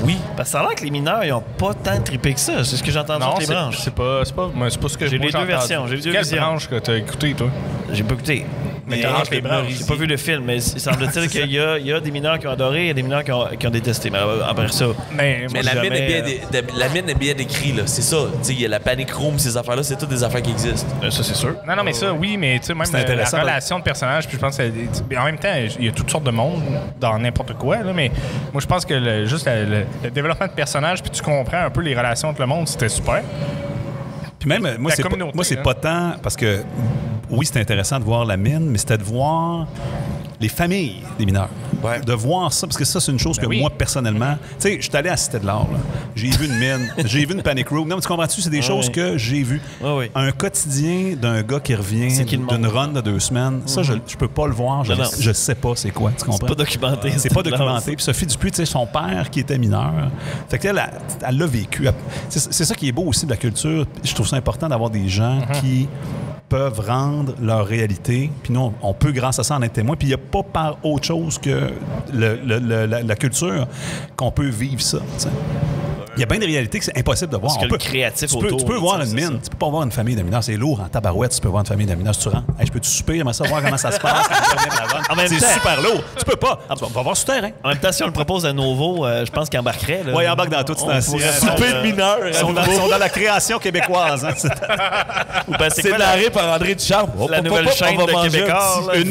Oui. Parce que ça a l'air que les mineurs, ils ont pas tant trippé que ça. C'est ce que j'ai entendu Non, entre les branches. c'est pas ce que J'ai moi, les deux entendu. versions, j'ai les deux Quelle versions. branche que t'as écouté, toi? J'ai pas écouté. Mais t'as entre les branches. j'ai pas vu le film, mais il semble-t-il qu'il y a des mineurs qui ont adoré, il y a des mineurs qui ont détesté. Mais après ça, Mais Mais moi, la mine, jamais, la mine est bien décrite, là. C'est ça. Tu sais, il y a la panic room, ces affaires-là, c'est toutes des affaires qui existent. ça c'est sûr. Non, mais ça, oui, mais tu sais, même C'est la intéressant. relation de personnage, puis je pense que en même temps, il y a toutes sortes de monde dans n'importe quoi, là, mais moi, je pense que le développement de personnage, puis tu comprends un peu les relations entre le monde, c'était super. Puis même, moi, La c'est pas, communauté, moi, c'est hein. pas tant parce que, oui, c'était intéressant de voir la mine, mais c'était de voir les familles des mineurs. Ouais. De voir ça, parce que ça, c'est une chose que oui. moi, personnellement, tu sais, je suis allé à Cité de l'Art, là. J'ai vu une mine, j'ai vu une panic room. Non, mais tu comprends-tu? C'est des choses oui. que j'ai vues. Oui. Un quotidien d'un gars qui revient C'est qui le d'une monde? run de 2 semaines, ça, je peux pas le voir. Non, non. Je sais pas c'est quoi. Tu comprends? C'est pas documenté. C'est pas documenté. Puis Sophie Dupuis, tu sais, son père qui était mineur. Fait qu'elle, elle l'a vécu. C'est ça qui est beau aussi de la culture. Je trouve ça important d'avoir des gens qui peuvent rendre leur réalité. Puis nous, on peut, grâce à ça, en être témoin. Puis il n'y a pas par autre chose que la culture qu'on peut vivre ça. Tu sais. Il y a bien des réalités que c'est impossible de voir. Parce que le créatif tu peux autour, voir c'est une ça. mine. Tu peux pas voir une famille de mineurs. C'est lourd en tabarouette. Tu peux voir une famille de mineurs. Si tu rentres, hey, je peux-tu souper? J'aimerais ça voir comment ça se passe. En même C'est temps- super lourd. Tu peux pas. Tu vas voir souterrain. En même temps, si on le propose à Nouveau, je pense qu'il embarquerait. Là. Oui, il embarque dans tout ce On temps-ci. pourrait Souper faire, de mineurs. Ils sont dans la création québécoise. Hein. Ou ben, c'est C'est quoi narré par André Duchamp. la nouvelle chaîne de Québécois? là, Une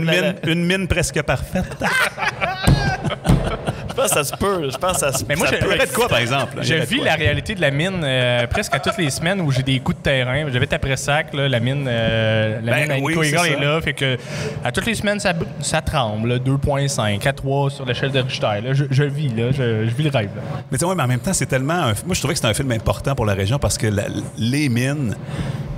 vrai? Une mine presque parfaite. Je pense que ça se peut. Je pense que ça se Mais moi, ça je- peut il y aurait de quoi, par exemple? Je vis la réalité de la mine presque à toutes les semaines où j'ai des coups de terrain. J'habite à Pressac, là, la mine à oui, Nicoégal c'est est ça. là. Fait que à toutes les semaines, ça tremble. Là, 2,5 à 3 sur l'échelle de Richter. Là. Je vis, là. Je vis le rêve. Là. Mais tu sais, ouais, mais en même temps, c'est tellement. Moi, je trouvais que c'était un film important pour la région parce que les mines.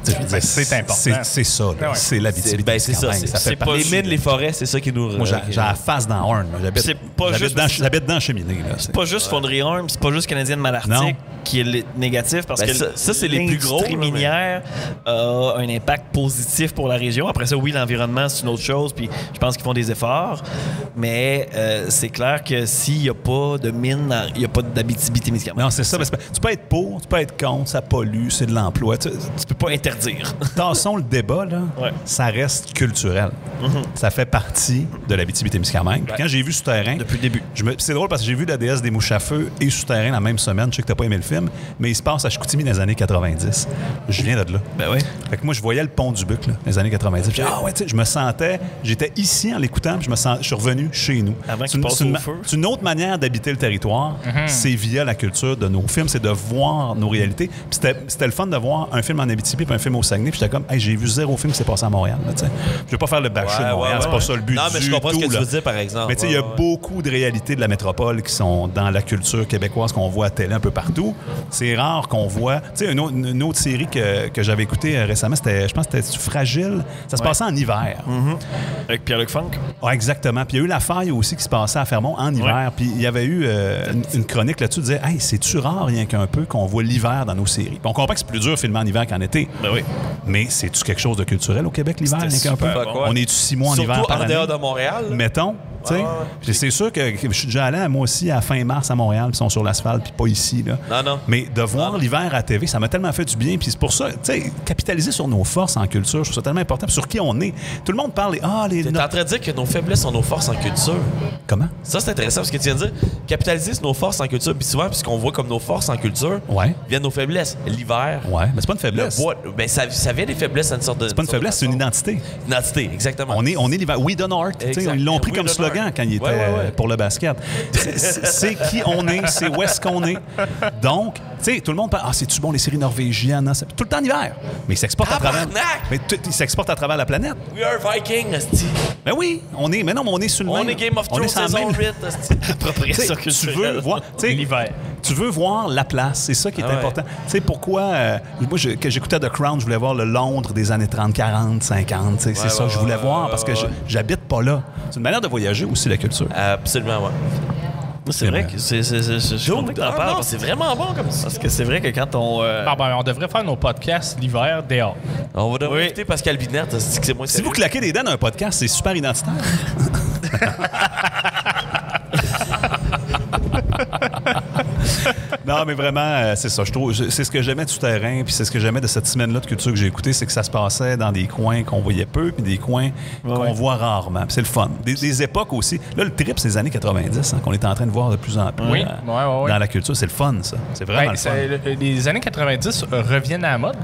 tu sais, je veux dire, c'est important. C'est ça, là. Ah ouais. C'est l'Abitibi. C'est ça. Ça fait c'est pas partie Les mines, de- les forêts, c'est ça qui nous. Moi, j'ai la face dans Horn. C'est pas juste- J'habite dans la cheminée. Là. C'est pas juste Fonderie Arms, c'est pas juste Canadienne Malartic Non. qui est négatif parce Ben, que ça, c'est les plus gros, l'industrie là, mais- minière a un impact positif pour la région. Après ça, oui, l'environnement, c'est une autre chose, puis je pense qu'ils font des efforts. Mais c'est clair que s'il n'y a pas de mine, il n'y a pas d'Abitibi-Témiscamingue. Non, c'est ça. parce que tu peux être pour, tu peux être contre, ça pollue, c'est de l'emploi. Tu peux pas interdire. Tassons le débat, là, Ouais. ça reste culturel. Ça fait partie de l'Abitibi-Témiscamingue. Puis Quand j'ai vu Souterrain... Depuis le début. C'est drôle parce que j'ai vu La déesse des mouches à feu et Souterrain la même semaine. Je sais que t'as pas aimé le film, mais il se passe à Chicoutimi dans les années 90. Je viens de là. Ben oui. Fait que moi, je voyais le pont du Buc, là, dans les années 90. Puis, ah ouais, tu sais, je me sentais... J'étais ici en l'écoutant, puis je suis revenu chez nous. Avant C'est qu'il passe au feu. c'est une autre manière d'habiter le territoire. C'est via la culture de nos films, c'est de voir nos réalités. Puis c'était le fun de voir un film en Abitibi puis un film au Saguenay. Puis j'étais comme, hey, j'ai vu 0 film qui s'est passé à Montréal. Là, tu sais. Je veux pas faire le bâcher de Montréal, c'est pas ça le but Non, mais du je comprends ce tout, que tu là. veux dire, par exemple. Mais tu sais, il y a beaucoup de réalités de la métropole qui sont dans la culture québécoise qu'on voit à télé un peu partout. C'est rare qu'on voit... Tu sais, une autre série que j'avais écoutée récemment, je pense que c'était Fragile. Ça se passait en hiver. Avec Pierre-Luc Funk. Ah, exactement. Puis il y a eu La Faille aussi qui se passait à Fermont en hiver. Puis il y avait eu une chronique là-dessus qui disait « Hey, c'est-tu rare, rien qu'un peu, qu'on voit l'hiver dans nos séries? » Puis on comprend que c'est plus dur de filmer en hiver qu'en été. Ben oui. Mais c'est-tu quelque chose de culturel au Québec, l'hiver, rien qu'un peu? super bon. On est-tu 6 mois en hiver Surtout par en année? dehors de Montréal. là. Mettons. tu sais. Puis c'est sûr que je suis déjà allé, moi aussi, à fin mars à Montréal, puis ils sont sur l'asphalte, puis pas ici, là. Non. Mais de voir l'hiver à la TV, ça m'a tellement fait du bien. Puis c'est pour ça, tu sais, capitaliser sur nos forces en culture, je trouve ça tellement important. Puis sur qui on est. Tout le monde parle, T'es en train de dire que nos faiblesses sont nos forces en culture. Comment? Ça, c'est intéressant parce que tu viens de dire capitaliser sur nos forces en culture. Puis souvent, puisqu'on voit comme nos forces en culture, Ouais. viennent nos faiblesses. L'hiver. Ouais, mais c'est pas une Le faiblesse. bois, ben ça vient des faiblesses à une sorte de. C'est pas une faiblesse, c'est une identité. Identité, exactement. On est l'hiver. We done art. Tu sais, Exact. Ils l'ont pris We comme done slogan art. quand il était Ouais. pour le basket. C'est qui on est, c'est où est-ce qu'on est. Donc, tu sais, tout le monde parle, c'est-tu bon les séries norvégiennes? Hein? C'est tout le temps l'hiver. Mais ils s'exportent à travers. Tabarnak! Mais ils s'exportent à travers la planète. We are Viking, esti. Ben oui, on est. Mais non, mais on est sur le même. On est Game of on Thrones est sur la saison même- 8, esti. Appropriation Tu sais, tu culturelle. veux voir, tu sais, L'hiver. Tu veux voir la place, c'est ça qui est Ah ouais. important. Tu sais pourquoi moi que j'écoutais The Crown, je voulais voir le Londres des années 30, 40, 50, tu sais, c'est ça que je voulais voir parce que j'habite pas là. C'est une manière de voyager aussi la culture. Absolument, ouais. C'est vrai que je suis content que t'en parles. Non, c'est vraiment bon comme ça. Parce que c'est vrai que quand on... On devrait faire nos podcasts l'hiver dehors. On va devoir éviter Pascal Binette, esti, que c'est moins Si vous claquez des dents dans un podcast, c'est super identitaire. Non, mais vraiment, c'est ça. Je trouve, c'est ce que j'aimais du terrain, puis c'est ce que j'aimais de cette semaine-là de culture que j'ai écoutée, c'est que ça se passait dans des coins qu'on voyait peu, puis des coins qu'on voit rarement. Puis c'est le fun. Des époques aussi. Là, le trip, c'est les années 90, qu'on est en train de voir de plus en plus Oui, dans ouais. la culture. C'est le fun, ça. C'est vraiment le fun. Les années 90 reviennent à la mode.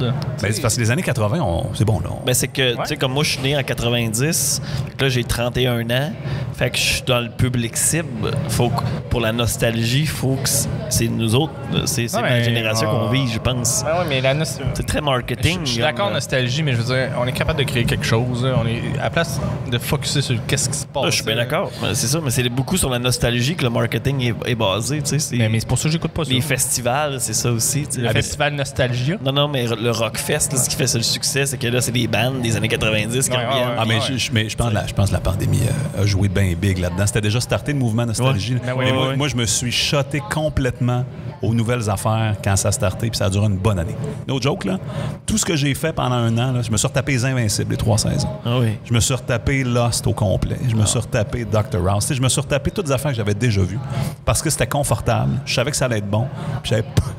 Ben, c'est parce que les années 80, c'est bon, là. Ben, c'est que, tu sais, comme moi, je suis né en 90, fait que là, j'ai 31 ans, fait que je suis dans le public cible. Faut que, pour la nostalgie, faut que c'est nous autres, c'est ma génération qu'on vit, je pense. Oui, mais la C'est très marketing. Je suis d'accord, nostalgie, mais je veux dire, on est capable de créer quelque chose. On est à la place de focusser sur qu'est-ce qui se passe. Je suis bien d'accord. C'est ça, mais c'est beaucoup sur la nostalgie que le marketing est basé. Tu sais, Mais c'est pour ça que j'écoute pas ça. les festivals, c'est ça aussi. Tu sais. Le festival Nostalgia. Non, mais le Rockfest, là, ce qui fait ça le succès, c'est que là, c'est des bandes des années 90 qui Ouais, reviennent. ouais, Ah, mais je pense que la pandémie a joué bien big là-dedans. C'était déjà starté le mouvement nostalgie. Ouais. Mais moi, je me suis shoté complètement aux nouvelles affaires quand ça a starté, puis ça a duré une bonne année. No joke, là. Tout ce que j'ai fait pendant un an, là, je me suis retapé Les Invincibles, les 3 saisons. Ah oui. Je me suis retapé Lost au complet. Je me suis retapé Dr. House. Tu sais, je me suis retapé toutes les affaires que j'avais déjà vues parce que c'était confortable. Je savais que ça allait être bon. Puis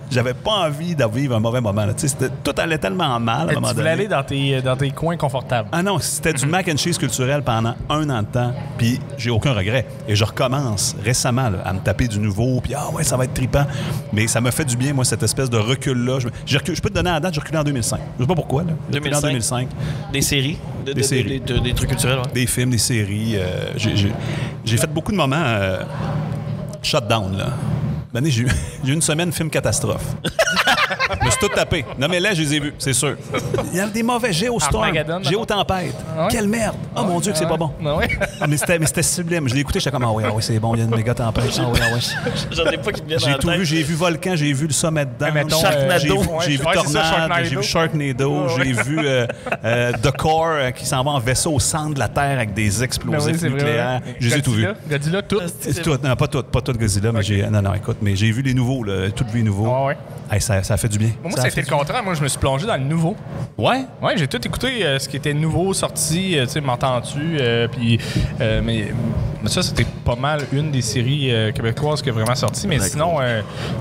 j'avais pas envie de vivre un mauvais moment. Là. Tu sais, tout allait tellement mal à un moment Tu donné. voulais aller dans tes coins confortables. Ah non, c'était du mac and cheese culturel pendant un an de temps, puis j'ai aucun regret. Et je recommence récemment là, à me taper du nouveau, puis ah ouais, ça va être trippant. Mais ça m'a fait du bien, moi, cette espèce de recul-là. Je peux te donner la date, j'ai reculé en 2005. Je sais pas pourquoi, là. J'ai reculé en 2005. Des séries. Des séries. Des trucs culturels, ouais. Des films, des séries. J'ai fait beaucoup de moments shutdown, là. J'ai eu une semaine film catastrophe. Je me suis tout tapé. Non, mais là, je les ai vus, c'est sûr. Il y a des mauvais Géostorm, Armageddon, Géotempête. Ah ouais? Quelle merde! Oh mon Dieu, que c'est pas bon. Ah ouais. Ah, mais c'était sublime. Je l'ai écouté, j'étais comme, ah oui, c'est bon, il y a une méga tempête. Ah oui, ah oui. J'en ai pas qui me viennent J'ai en tout tête. vu, j'ai vu Volcan, j'ai vu le sommet dedans. mettons, Sharknado. J'ai vu Ouais, c'est ça, Tornade, j'ai vu Sharknado. Sharknado, j'ai vu The Core qui s'en va en vaisseau au centre de la Terre avec des explosifs nucléaires. Je les ai tout vus. Godzilla, tout. C'est tout. Non, pas tout Godzilla, mais non, écoute, mais j'ai vu les nouveaux, là, tout vu nouveau. Ah ouais. Hey, ça a fait du bien. Moi, ça a été le contraire. Moi, je me suis plongé dans le nouveau. Ouais? Ouais, j'ai tout écouté ce qui était nouveau, sorti, tu sais, m'entends-tu, puis mais ça, c'était pas mal une des séries québécoises qui a vraiment sorti, mais sinon,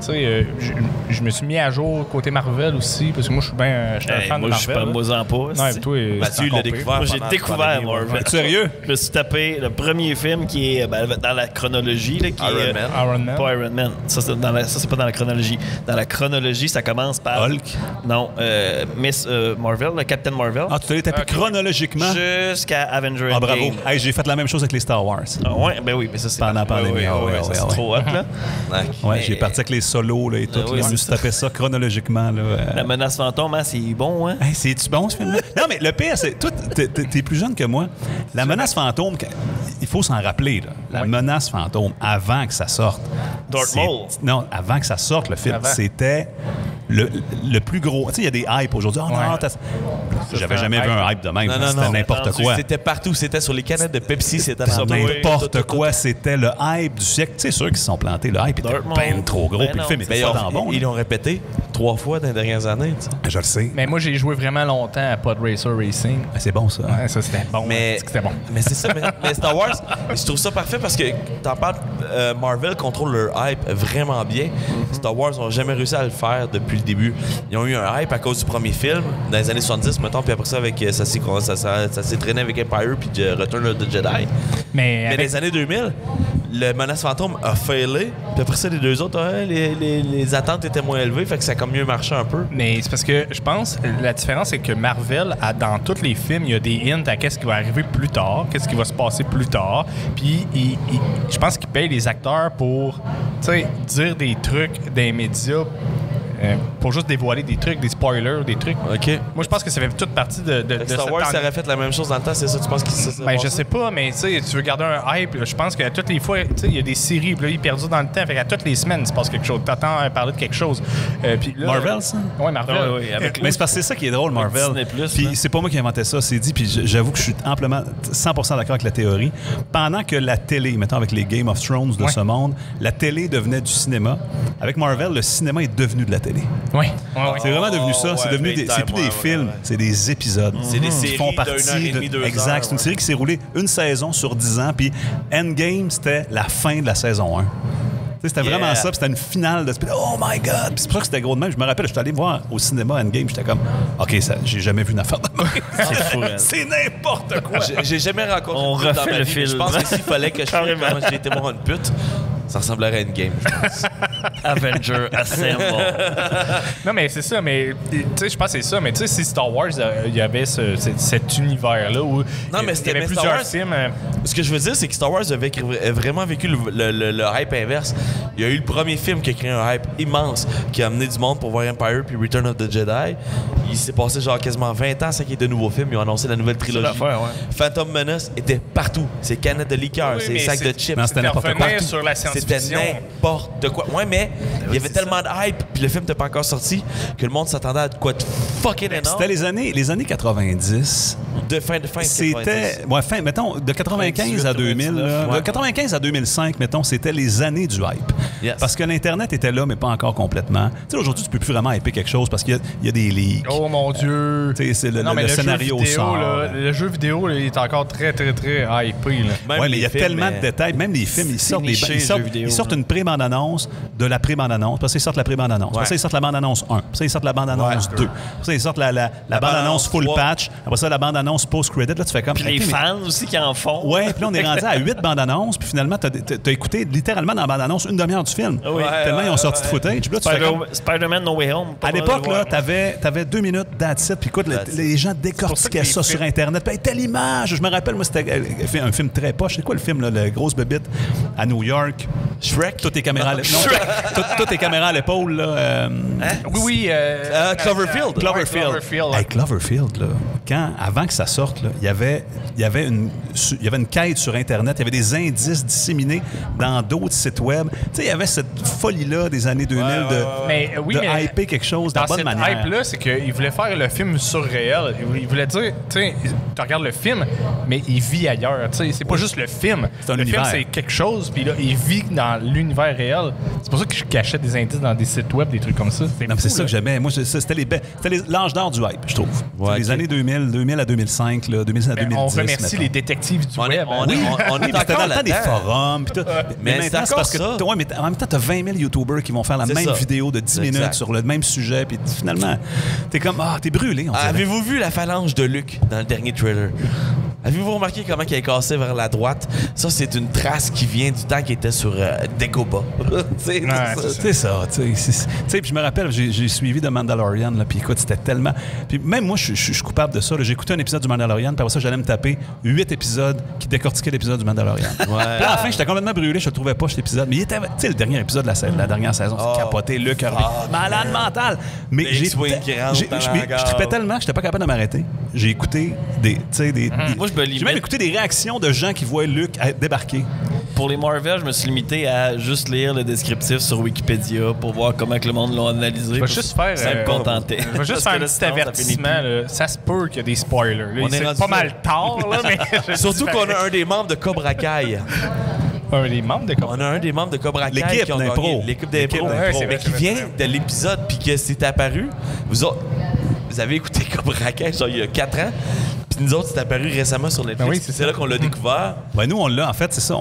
tu sais, je me suis mis à jour côté Marvel aussi, parce que moi, je suis un fan de Moi, je suis Marvel. pas moi-en pas. Non, c'est- mais toi, Mathieu, il l'a découvert. Moi, j'ai pendant découvert la pandémie, Marvel. Es-tu sérieux? Je me suis tapé le premier film qui est dans la chronologie. Là, qui Iron est, Man. Iron Man. Pas Iron Man. Ça, c'est pas dans la chronologie. Dans la chronologie, ça commence par... Hulk? Non. Miss Marvel, le Captain Marvel. Ah, tu t'es tapé chronologiquement? Jusqu'à Avenger Ah, bravo. Endgame. Hey, j'ai fait la même chose avec les Star Wars. Ah, ouais, ben oui, mais ça, c'est... Pendant la pandémie. Oui, Ah, ouais, ça, ouais, c'est ouais. trop hot, là. Ouais, Mais- j'ai parti avec les solos là, et tout. oui, là, je me c'est suis tapé ça chronologiquement. Là, La menace fantôme, hein, c'est bon, hein? Hey, c'est-tu bon, ce film-là? Non, mais le pire, c'est... Toi, t'es plus jeune que moi. La menace fantôme, il faut s'en rappeler, là. La menace fantôme, avant que ça sorte... Darth Maul. Non, avant que ça sorte, le film, Avant. c'était le plus gros... Tu sais, il y a des hypes aujourd'hui. Oh, non, j'avais jamais vu un hype de même. C'était n'importe quoi. C'était partout. C'était sur les canettes de Pepsi. C'était dans n'importe quoi. C'était le hype du siècle. C'est sûr qu'ils se sont plantés. Le hype était bien trop gros. Puis le film était pas bon. Ils l'ont répété 3 fois dans les dernières années. Je le sais. Mais moi, j'ai joué vraiment longtemps à Pod Racer Racing. C'est bon, ça. Ouais, ça, c'était bon. Mais c'était bon. Mais c'est ça. Mais Star Wars, je trouve ça parfait parce que t'en parles, Marvel contrôle leur hype vraiment bien. Star Wars n'ont jamais réussi à le faire depuis le début. Ils ont eu un hype à cause du premier film, dans les années 70, mettons, puis après ça, ça s'est traîné avec Empire puis Return of the Jedi. Mais dans les années 2000, le Menace Fantôme a failé, puis après ça, les deux autres, les attentes étaient moins élevées, fait que ça a comme mieux marché un peu. Mais c'est parce que je pense, la différence, c'est que Marvel, dans tous les films, il y a des hints à qu'est-ce qui va arriver plus tard, qu'est-ce qui va se passer plus tard, puis je pense qu'ils payent les acteurs pour, tu sais, dire des trucs des médias pour juste dévoiler des trucs, des spoilers, des trucs. OK. Moi, je pense que ça fait toute partie de Star Wars, ça aurait fait la même chose dans le temps, c'est ça? Tu penses que c'est ben, je sais pas, mais tu sais, tu veux garder un hype. Là, je pense qu'à toutes les fois, tu sais, il y a des séries, puis là, ils perdent dans le temps. Fait qu'à toutes les semaines, il se passe quelque chose. T'attends parler de quelque chose. Puis là, Marvel, ça? Oui, Marvel. Oui, mais c'est parce que c'est ça qui est drôle, Marvel. Puis c'est pas moi qui ai inventé ça, c'est dit, puis j'avoue que je suis amplement 100% d'accord avec la théorie. Pendant que la télé, mettons avec les Game of Thrones de ce monde, la télé devenait du cinéma. Avec Marvel, le cinéma est devenu de la télé. Oui. C'est vraiment devenu ça. C'est devenu c'est plus des films, c'est des épisodes. C'est des séries qui font partie exact. C'est une série qui s'est roulée une saison sur 10 ans. Puis Endgame, c'était la fin de la saison 1. C'était vraiment ça, puis c'était une finale de... Oh my God! Puis c'est pour ça que c'était gros de même. Je me rappelle, je suis allé voir au cinéma Endgame, j'étais comme, OK, j'ai jamais vu une affaire de C'est fou, c'est n'importe quoi! J'ai jamais rencontré on une pute dans refait ma le vie, film. Je pense que s'il fallait que je fasse quand j'ai été voir une pute, ça ressemblerait à une game, je pense. Avenger Assemble. Non, mais c'est ça. Mais tu sais, je pense que c'est ça. Mais tu sais, si Star Wars, il y avait cet univers-là où il y avait plusieurs films. Ce que je veux dire, c'est que Star Wars a vraiment vécu le hype inverse. Il y a eu le premier film qui a créé un hype immense, qui a amené du monde pour voir Empire puis Return of the Jedi. Il s'est passé genre quasiment 20 ans sans qu'il y ait de nouveaux films. Ils ont annoncé la nouvelle trilogie. Phantom Menace était partout. Ses canettes de liqueur, ses sacs de chips. C'était n'importe quoi. Sur la C'était n'importe quoi. Ouais, mais il y avait tellement de hype, puis le film n'était pas encore sorti, que le monde s'attendait à quoi de fucking énorme. C'était les années 90. De fin c'était... Ouais, mettons, de 95 à 2000. De 95 à 2005, mettons, c'était les années du hype. Yes. Parce que l'Internet était là, mais pas encore complètement. Tu sais, aujourd'hui, tu peux plus vraiment hyper quelque chose parce qu'il y a des leaks. Oh mon Dieu! Tu sais, c'est le scénario jeu vidéo, sort. Le jeu vidéo, là, il est encore très, très, très hypé. Oui, mais il y a tellement de détails. Même les films, ils sortent une pré-bande-annonce de la pré-bande-annonce. Parce qu'ils sortent la pré-bande-annonce. Après ça, ils sortent la bande-annonce 1. Après ça, ils sortent la bande-annonce 2. Après ça, ils sortent la bande-annonce full patch. Après ça, la bande-annonce post-credit. Là, tu fais comme... Puis les fans aussi qui en font. Ouais, puis là, on est rendu à 8 bandes-annonces. Puis finalement, t'as écouté littéralement dans la bande-annonce une demi-heure du film. Tellement ils ont sorti de footage. Puis là, Spider-Man No Way Home. À l'époque, là, t'avais 2 minutes that's it. Puis écoute, les gens décortiquaient ça sur Internet. Puis telle image. Je me rappelle, moi, c'était un film très poche. C'est quoi le film, là, le grosse bébite à New York? Shrek? Toutes les caméras à l'épaule, là. Oui. Cloverfield. Hey, Cloverfield, là, avant que ça sorte, là, il y avait une quête sur Internet, il y avait des indices disséminés dans d'autres sites web. Tu sais, il y avait cette folie-là des années 2000 de hyper quelque chose de la bonne manière. Cette hype-là, c'est qu'il voulait faire le film surréel. Il voulait dire, tu sais, tu regardes le film, mais il vit ailleurs. Tu sais, c'est pas juste le film. Le film, c'est quelque chose, puis là, il vit dans l'univers réel. C'est pour ça que je cachais des indices dans des sites web, des trucs comme ça. C'est ça que j'aimais. Moi, c'était l'âge d'or du hype, je trouve. Les années 2000 à 2005, là, 2000 à 2010. On remercie les détectives du web. On est c'était dans le temps des là-dedans. forums. Mais maintenant, c'est parce que en même temps, t'as 20 000 YouTubers qui vont faire la même vidéo de 10 minutes sur le même sujet. Puis finalement, t'es comme, t'es brûlé. Avez-vous vu la phalange de Luke dans le dernier trailer? Avez-vous remarqué comment il est cassé vers la droite? Ça, c'est une trace qui vient du temps qu'il était sur Dagobah. C'est ça. Tu sais, puis je me rappelle, j'ai suivi The Mandalorian, là, puis écoute, c'était tellement... Puis même moi, je suis coupable de ça. J'ai écouté un épisode du Mandalorian, puis après ça, j'allais me taper 8 épisodes qui décortiquaient l'épisode du Mandalorian. Puis là, à la fin, j'étais complètement brûlé, je le trouvais pas, cet épisode. Mais il était... Tu sais, le dernier épisode de la dernière saison, c'est capoté, Luke, malade mental. Mais je trippais tellement que j'étais pas capable de m'arrêter. J'ai écouté des... Moi, J'ai même écouté des réactions de gens qui voient Luke débarquer. pour les Marvel, je me suis limité à juste lire le descriptif sur Wikipédia pour voir comment que le monde l'a analysé. Je vais juste faire, ça me contentait. Je vais juste faire un petit avertissement. Là. Ça se peut qu'il y a des spoilers. Là. C'est pas mal tard, là, mais... Surtout qu'on a un des membres de Cobra Kai. Les membres de Cobra On a un des membres de Cobra Kai L'équipe qui ont d'impro. gagné. L'équipe d'impro. Ouais, c'est Mais vrai, qui c'est vient vrai. de l'épisode puis que c'est apparu. Vous avez écouté Cobra Kai genre il y a 4 ans. Puis nous autres, c'est apparu récemment sur Netflix. Ben oui, c'est là qu'on l'a découvert. Ben nous, on l'a. En fait, c'est ça.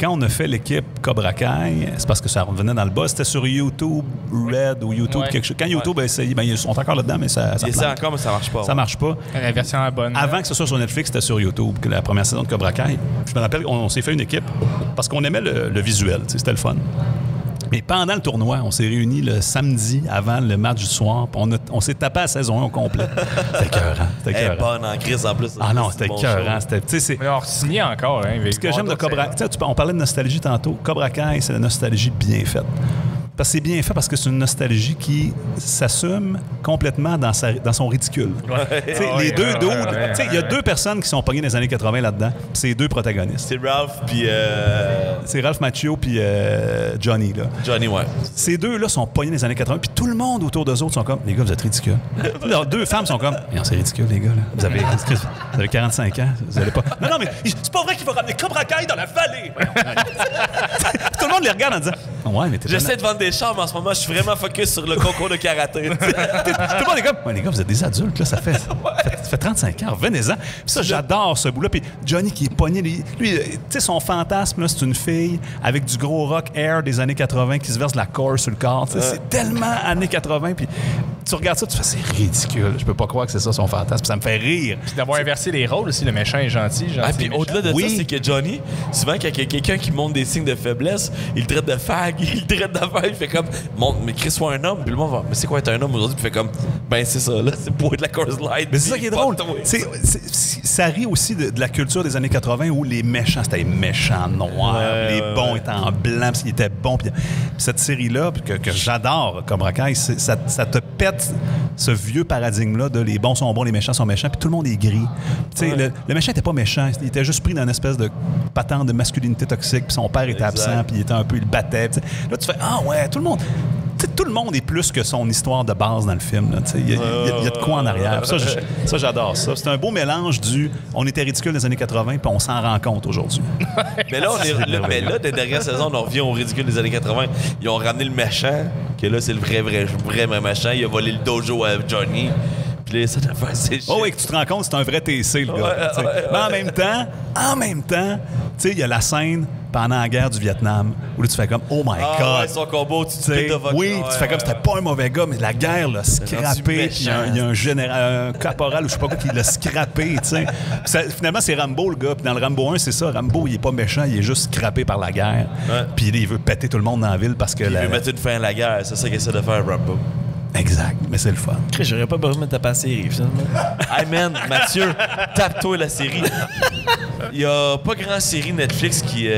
Quand on a fait l'équipe Cobra Kai, c'est parce que ça revenait dans le bas. C'était sur YouTube Red ou YouTube Ouais. quelque chose. Quand YouTube a essayé, ben, ils sont encore là-dedans, mais ça Il essaie plante. encore, mais ça marche pas. Ça marche pas. La version à la bonne. Avant que ce soit sur Netflix, c'était sur YouTube, que la première saison de Cobra Kai. Je me rappelle qu'on s'est fait une équipe parce qu'on aimait le visuel. C'était le fun. Mais pendant le tournoi, on s'est réunis le samedi avant le match du soir. Puis on s'est tapé la saison 1 au complet. C'était écœurant. C'était Elle est écœurant. bonne en crise en plus. Ah non, C'est c'était bon écœurant. show. C'est On signé encore. Hein, ce que j'aime de Cobra Kai. On parlait de nostalgie tantôt. Cobra Kai, c'est la nostalgie bien faite. Parce que c'est bien fait parce que c'est une nostalgie qui s'assume complètement dans son ridicule. Tu sais, les deux dudes, il y a deux personnes qui sont pognées dans les années 80 là-dedans, puis c'est les deux protagonistes. C'est Ralph puis C'est Ralph Macchio puis Johnny. Là. Johnny, ouais. Ces deux-là sont pognés dans les années 80, puis tout le monde autour d'eux autres sont comme, les gars, vous êtes ridicules. Alors, deux femmes sont comme, non, c'est ridicule, les gars. Là. Vous avez 45 ans, vous allez pas. Non, mais c'est pas vrai qu'il va ramener Cobra Kai dans la vallée. Tout le monde les regarde en disant, ouais, mais t'es J'essaie de vendre des chars, mais en ce moment, je suis vraiment focus sur le concours de karaté. Tout le monde est comme, ouais, les gars, vous êtes des adultes, là, ça fait 35 ans, revenez-en. Puis ça, j'adore ce bout-là. Puis Johnny qui est pogné, lui, tu sais, son fantasme, là, c'est une fille avec du gros rock air des années 80 qui se verse de la core sur le corps. Tu sais, c'est tellement années 80. Puis tu regardes ça, tu fais, c'est ridicule. Je peux pas croire que c'est ça son fantasme. Puis ça me fait rire. Puis d'avoir inversé les rôles aussi, le méchant est gentil. Ah, puis méchant. au-delà de Oui. ça, c'est que Johnny, souvent, quand il y a quelqu'un qui montre des signes de faiblesse, il le traite de fag, il le traite d'affaire, il fait comme, mais Chris, soit un homme. Puis le monde va, mais c'est quoi être un homme aujourd'hui? Puis il fait comme, ben c'est ça, là, c'est pour de la Coors Light. Mais c'est ça qui est drôle. Toi. Ça rit aussi de la culture des années 80 où les méchants, c'était les méchants noirs, les bons étaient en blanc, parce qu'ils étaient bons. Puis cette série-là, que j'adore, Cobra Kai, ça te pète ce vieux paradigme-là de les bons sont bons, les méchants sont méchants, puis tout le monde est gris. Tu sais, le méchant n'était pas méchant, il était juste pris dans une espèce de patente de masculinité toxique, puis son père était absent, puis il était un peu, il le battait. T'sais. Là, tu fais, ah ouais, tout le monde... Tout le monde est plus que son histoire de base dans le film. Il y a de quoi en arrière. Ça, j'adore ça. C'est un beau mélange du « on était ridicule dans les années 80 puis on s'en rend compte aujourd'hui ». Mais là, mais là, des dernières saisons, on revient au ridicule des années 80. Ils ont ramené le méchant, que là, c'est le vrai méchant. Il a volé le dojo à Johnny. Puis là, ça doit faire ses Oh oui, que tu te rends compte, c'est un vrai TC, le gars. Mais en même temps, tu sais, il y a la scène pendant la guerre du Vietnam où là, tu fais comme « Oh my God! Ouais, son combo, tu te T'sais, piques de vodka. oui, tu fais comme c'était pas un mauvais gars, mais la guerre l'a scrappé. Puis il y a un général, un caporal ou je sais pas quoi qui l'a scrappé. Finalement, c'est Rambo, le gars. Puis dans le Rambo 1, c'est ça. Rambo, il est pas méchant, il est juste scrappé par la guerre. Ouais. Puis il veut péter tout le monde dans la ville parce que. Il veut mettre une fin à la guerre. C'est ça qu'il essaie de faire, Rambo. Exact, mais c'est le fun. Chris, j'aurais pas besoin de taper la série, finalement. Hey man, Mathieu, tape-toi la série. Il y a pas grand série Netflix qui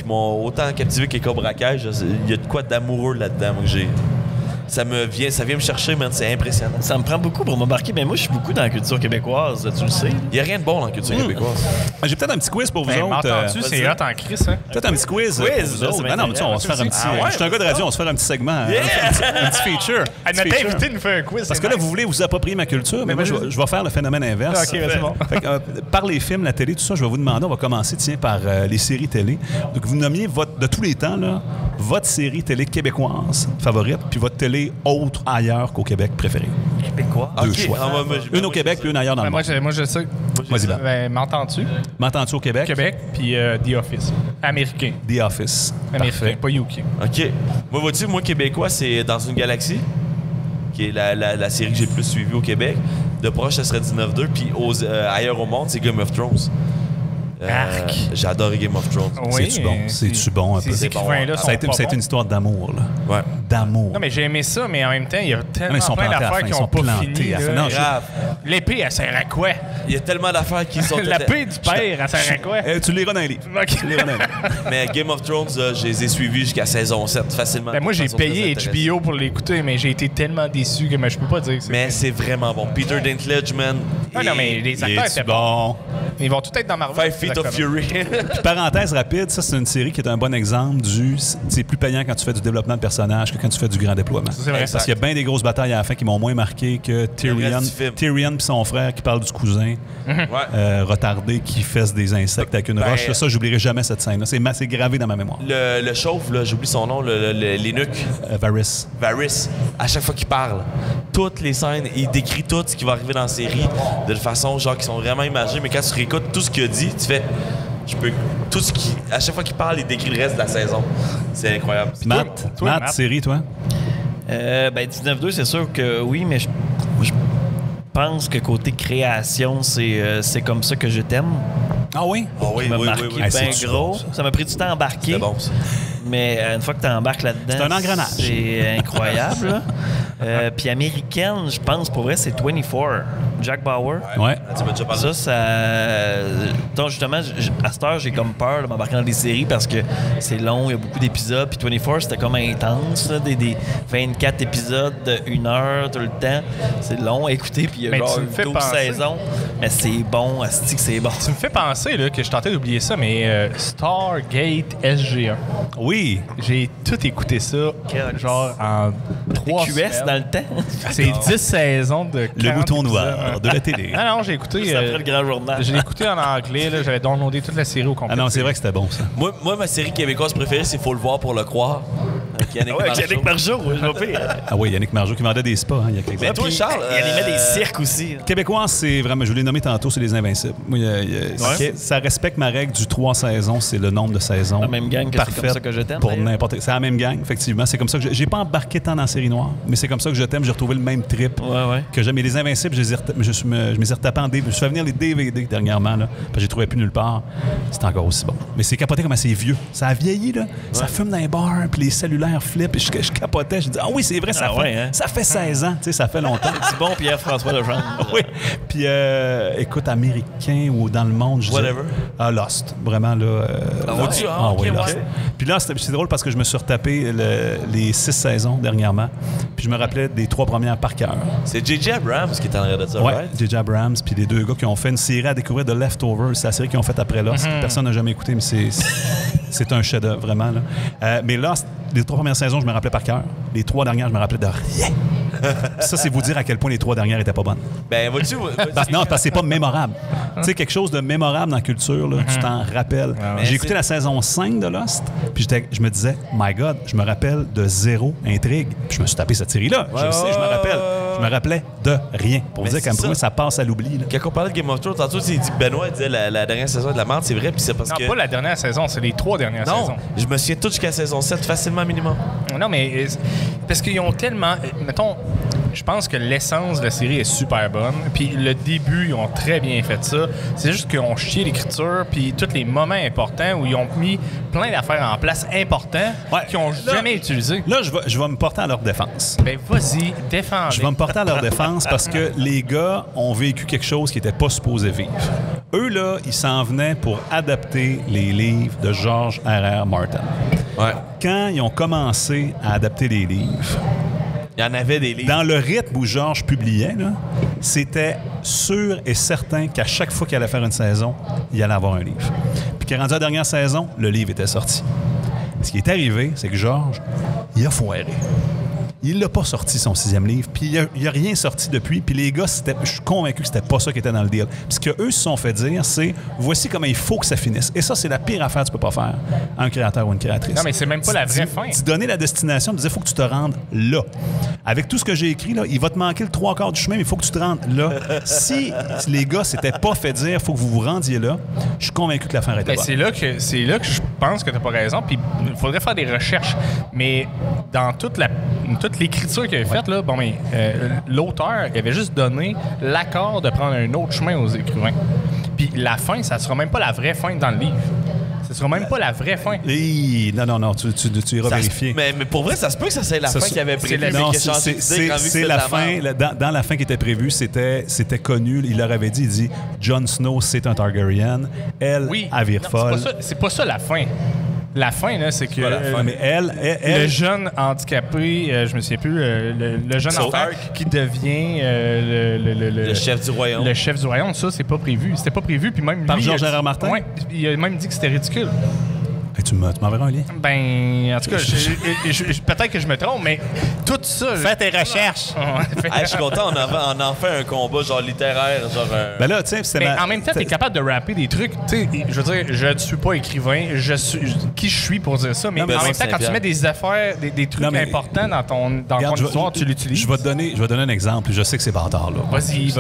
m'ont autant captivé que Cobra Kai. Il y a de quoi d'amoureux là-dedans, moi, que j'ai. Ça vient me chercher, man. C'est impressionnant. Ça me prend beaucoup pour m'embarquer, mais moi, je suis beaucoup dans la culture québécoise, tu le sais. Il n'y a rien de bon dans la culture québécoise. J'ai peut-être un petit quiz pour vous Ben, autres. m'entends-tu? C'est hot en crise, hein? Peut-être un petit quiz. Pour vous là, autres. ça Ben non, mais tu sais, on va se faire un petit. Ah ouais? Je suis un gars de radio, on va se faire un petit segment. Un petit feature. Elle Un petit m'a feature. invité de nous faire un quiz. Parce que là, vous voulez vous approprier ma culture, mais moi, je vais faire le phénomène inverse. OK, c'est bon. Fait que, par les films, la télé, tout ça, je vais vous demander, on va commencer, tiens, par les séries télé. Donc, vous nommiez de tous les temps, là, votre série télé québécoise favorite, puis votre télé autre ailleurs qu'au Québec préférée. Québécois. Deux Ok, choix. moi, Une au Québec, puis une ailleurs dans le Ben, monde. moi, je sais. Vas-y, Ben. Ben, m'entends-tu? M'entends-tu au Québec? Québec, puis The Office. Américain. The Office. Américain, Parfait. pas UK. OK. Moi, vois-tu, moi, québécois, c'est Dans une galaxie, qui est la série que j'ai le plus suivie au Québec. De proche, ça serait 19-2. Puis ailleurs au monde, c'est Game of Thrones. Arc. J'adore Game of Thrones. Oui, C'est-tu bon? C'est-tu bon un peu? Ces écrivains-là Ça a été une histoire d'amour, là. Ouais. D'amour. Non, mais j'ai aimé ça, mais en même temps, il y a tellement ils sont plein plantés à la d'affaires fin, qui ils n'ont sont pas plantés fini. à la fin. là. Non, Grave. L'épée, elle sert à quoi? Il y a tellement d'affaires qui sont... L'épée du père, elle sert à quoi? Tu liras dans les livres. Ok. Tu liras dans les livres. Mais Game of Thrones, je les ai suivis jusqu'à saison 7 facilement. Ben, moi, j'ai Façon très payé intéressante. HBO pour l'écouter, mais j'ai été tellement déçu que je peux pas dire que c'est... Mais c'est vraiment bon. Peter Dinklage, man. Ah non, mais les acteurs Il étaient est bons. bon. Ils vont tous être dans Marvel. Five Feet of Fury. Puis, parenthèse rapide, ça, c'est une série qui est un bon exemple du... C'est plus payant quand tu fais du développement de personnage que quand tu fais du grand déploiement. C'est vrai. Parce qu'il y a bien des grosses batailles à la fin qui m'ont moins marqué que Tyrion puis son frère qui parle du cousin retardé qui fesse des insectes avec une roche. Ça, j'oublierai jamais cette scène-là. C'est gravé dans ma mémoire. Le chauve, là, j'oublie son nom, l'énuque. Varys. Varys, à chaque fois qu'il parle, toutes les scènes, il décrit tout ce qui va arriver dans la série de façon genre qui sont vraiment imagées, mais quand tu réécoutes tout ce qu'il a dit, tu fais à chaque fois qu'il parle, il décrit le reste de la saison. C'est incroyable. Matt, série, toi? 19-2, c'est sûr que oui, mais je pense que côté création, c'est comme ça que je t'aime. Ah oui? Ah oui, Ça m'a marqué Ah, bien c'est gros. bon, ça m'a pris du temps à embarquer. C'est bon, ça. Mais une fois que tu embarques là-dedans, C'est un engrenage. C'est incroyable. là. Puis américaine, je pense, pour vrai, c'est 24. Jack Bauer. Ouais. Tu m'as déjà parlé. Donc, justement, à cette heure, j'ai comme peur de m'embarquer dans des séries parce que c'est long, il y a beaucoup d'épisodes. Puis 24, c'était comme intense, là, des 24 épisodes de 1 heure tout le temps. C'est long à écouter, puis il y a Mais genre tu me fais 12 penser- saisons. Mais c'est bon, asti que c'est bon. Tu me fais penser là, que je tentais d'oublier ça, mais Stargate SG1. Oui. J'ai tout écouté ça, Quel- genre en 3 QS semaines. dans le temps. C'est 10 saisons de Le 40 bouton épisodes. noir de la télé. Non, j'ai écouté... Juste après le grand journal. Je l'ai écouté en anglais, là, j'avais downloadé toute la série au complet. Ah non, c'est vrai que c'était bon, ça. Moi, ma série québécoise préférée, c'est Faut le voir pour le croire. Avec Yannick Ouais, Marchand. Yannick Margeau, je vois pire. Ah oui, Yannick Margeau qui vendait des spas il y a quelques Mais années. toi, Puis, Charles, il animait des cirques aussi. Québécois, c'est vraiment, je vous l'ai nommé tantôt, c'est les Invincibles. Moi, ça respecte ma règle du 3 saisons, c'est le nombre de saisons. La même gang que c'est comme ça que je t'aime, Pour d'ailleurs. n'importe. C'est la même gang, effectivement. C'est comme ça que j'ai pas embarqué tant dans la série noire, mais c'est comme ça que je t'aime. J'ai retrouvé le même trip Ouais. que j'aime. Et les Invincibles, je me les ai retapés en DVD. Je me suis fait venir les DVD dernièrement, là, parce que j'ai trouvé plus nulle part. C'est encore aussi bon. Mais c'est capoté comme c'est vieux. Ça a vieilli, là. Ça fume dans les bars, puis les cellulaires flippent. Je capotais. Je dis, ah oui, c'est vrai, ça, ça fait 16 ans. Tu sais, ça fait longtemps. C'est bon, Pierre-François Legendre. Oui. Puis, écoute, américain ou dans le monde, je Whatever. Lost. Vraiment, là. vas-tu? oui, Ok, Lost. ouais. Puis là, c'est drôle parce que je me suis retapé les 6 saisons dernièrement. Puis je me rappelais des 3 premières par cœur. C'est J.J. Abrams qui est en arrière de ça, Ouais, right? J.J. Abrams, puis les 2 gars qui ont fait une série à découvrir de Leftovers. C'est la série qu'ils ont faite après Lost. que personne n'a jamais écouté, mais c'est un chef-d'œuvre, vraiment. Là. Mais Lost, les 3 premières saisons, je me rappelais par cœur. Les 3 dernières, je me rappelais de rien. Ça, c'est vous dire à quel point les 3 dernières étaient pas bonnes. Ben, vois-tu? Non, parce que c'est pas mémorable. Tu sais, quelque chose de mémorable dans la culture, là, tu t'en rappelles. J'ai écouté la saison 5 de Lost, puis je me disais, my God, je me rappelle de 0 intrigue. Puis je me suis tapé cette série-là. Je sais, je me rappelle. Je me rappelais de rien. Pour Mais dire qu'à un c'est point, ça. ça passe à l'oubli. là. Quand on parlait de Game of Thrones, tantôt, Benoît disait la dernière saison est de la merde, c'est vrai, puis c'est parce Non, que... pas la dernière saison, c'est les 3 dernières Non, saisons. je me souviens tout jusqu'à saison 7, facilement minimum. Non, mais parce qu'ils ont tellement... Mettons, je pense que l'essence de la série est super bonne. Puis le début, ils ont très bien fait ça. C'est juste qu'ils ont chié l'écriture, puis tous les moments importants où ils ont mis plein d'affaires en place importants qu'ils n'ont jamais utilisées. Là, je vais me porter à leur défense. Ben vas-y, défends. Je vais me porter à leur défense parce que les gars ont vécu quelque chose qu'ils n'étaient pas supposés vivre. Eux, là, ils s'en venaient pour adapter les livres de George R.R. Martin. Ouais. Quand ils ont commencé à adapter les livres, Il y en avait des livres. dans le rythme où George publiait, là, c'était sûr et certain qu'à chaque fois qu'il allait faire une saison, il allait avoir un livre. Puis qu'il rendu à la dernière saison, le livre était sorti. Ce qui est arrivé, c'est que George, il a foiré. Il l'a pas sorti, son 6e livre, puis il n'y a rien sorti depuis. Puis les gars, je suis convaincu que c'était pas ça qui était dans le deal. Puis ce qu'eux se sont fait dire, c'est voici comment il faut que ça finisse. Et ça, c'est la pire affaire que tu peux pas faire à un créateur ou une créatrice. Non, mais c'est même pas la vraie fin. Tu donner la destination, tu disais, il faut que tu te rendes là. Avec tout ce que j'ai écrit, là, il va te manquer le 3/4 du chemin, mais il faut que tu te rendes là. Si les gars s'étaient pas fait dire, il faut que vous vous rendiez là, je suis convaincu que la fin aurait été Ben, bonne. c'est là que je pense que tu n'as pas raison. Puis il faudrait faire des recherches. Mais dans toute l'écriture qu'il avait faite, là, bon, mais l'auteur il avait juste donné l'accord de prendre un autre chemin aux écrivains. Puis la fin, ça sera même pas la vraie fin dans le livre. Ce sera même pas la vraie fin. Non, tu iras vérifier. Mais pour vrai, ça se peut que ça c'est la Ça fin se- qu'il avait prévue. mais Non, qu'il a changé d'idée quand vu que c'est c'était la de fin. merde. Dans la fin qui était prévue, c'était connu. Il leur avait dit, il dit, Jon Snow, c'est un Targaryen. Elle, Oui. elle vire Non, folle. c'est pas ça la fin. La fin, là, c'est que Mais elle, le jeune handicapé, je me souviens plus, le jeune enfant Arc. qui devient Le chef du royaume. Le chef du royaume, ça, c'est pas prévu. C'était pas prévu, puis même Par lui, Georges R.R. Martin? Oui, il a même dit que c'était ridicule. Hey, tu m'enverras un lien? Ben, en tout cas, peut-être que je me trompe, mais tout ça... Fais tes recherches! Hey, je suis content, on en fait un combat genre littéraire, genre... Ben là, tu sais, c'était Mais en même temps, t'es capable de rapper des trucs. Tu sais, je veux dire, je ne suis pas écrivain, qui je suis pour dire ça, mais Non, mais en même temps, quand Saint-Pierre. tu mets des affaires, des trucs Non, mais- importants dans ton Regarde, histoire, tu l'utilises. Je vais te donner un exemple. Je sais que c'est bâtard, là. Vas-y.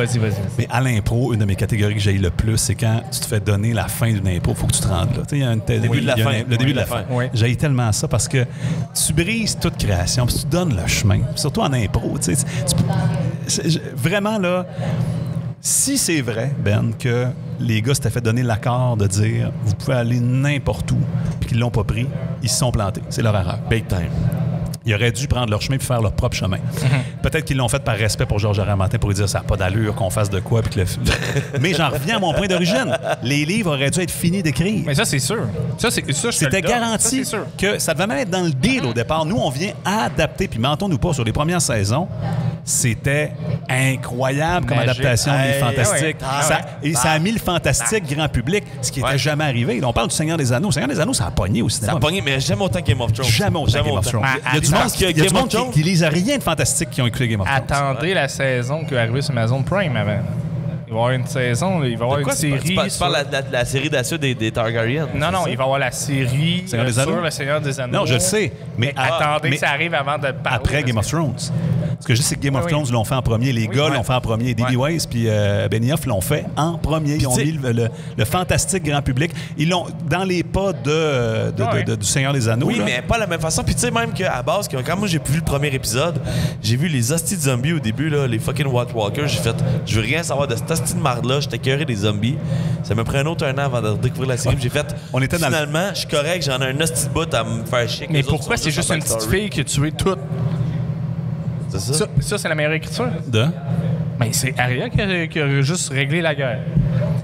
Mais à l'impro, une de mes catégories que j'aille le plus, c'est quand tu te fais donner la fin d'une impro. Il faut que tu te rendes là. Tu sais, il y a un début de la fin. le début Oui, de la la fin. fin. Oui. J'haïs tellement ça parce que tu brises toute création, puis tu donnes le chemin. Puis surtout en impro. Tu sais, vraiment, là, si c'est vrai, Ben, que les gars s'étaient fait donner l'accord de dire vous pouvez aller n'importe où, puis qu'ils l'ont pas pris, ils se sont plantés. C'est leur erreur. Big time. Ils auraient dû prendre leur chemin et faire leur propre chemin. Peut-être qu'ils l'ont fait par respect pour Georges R.R. Martin pour lui dire ça n'a pas d'allure qu'on fasse de quoi. Puis que mais j'en reviens à mon point d'origine. Les livres auraient dû être finis d'écrire. Mais ça, c'est sûr. Ça, je te C'était le donne. Ça, garanti c'est sûr. que ça devait même être dans le deal au départ. Nous, on vient adapter. Puis mentons-nous pas, sur les premières saisons, c'était incroyable comme Magique. adaptation de Livre fantastique. ouais. Ça a mis le fantastique grand public, ce qui n'était jamais arrivé. Là, on parle du Seigneur des Anneaux. Le Seigneur des Anneaux, ça a pogné au cinéma. Ça a pogné, mais jamais autant Game of Thrones. Jamais autant Game of Thrones. Il y a du monde, Parce que il y a du Game of monde Thrones- qui lisent rien de fantastique qui ont écouté Game of Thrones. Attendez la saison qui va arriver sur Amazon Prime avant. Il va y avoir une saison, il va y avoir De quoi une tu série. parles sur- la série d'assaut des Targaryens? Non, c'est ça? il va y avoir la série Seigneur des sur Anneaux? le Seigneur des Anneaux. Non, je le sais. Mais attendez mais que ça arrive avant de parler. après Game of Thrones. Ce que je sais, c'est que Game of Oui. Thrones l'ont fait en premier. Les gars l'ont fait en premier. D.B. Weiss puis Benioff l'ont fait en premier. Ils ont tu sais- mis le fantastique grand public. Ils l'ont dans les pas du Seigneur des Anneaux. Oui, là. mais pas de la même façon. Puis tu sais, même qu'à base, quand moi j'ai vu le premier épisode, j'ai vu les hosties de zombies au début, là, les fucking White Walkers. J'ai fait, je veux rien savoir de cette hostie de marde-là. J'étais écœuré des zombies. Ça me pris un an avant de découvrir la série. Puis j'ai fait, On était dans le- finalement, je suis correct, j'en ai un hostie de bout à me faire chier. Mais Les autres pourquoi sont c'est juste en une petite backstory. fille qui a tué toutes? C'est ça? Ça, c'est la meilleure écriture. De? Mais c'est Arya qui a juste réglé la guerre.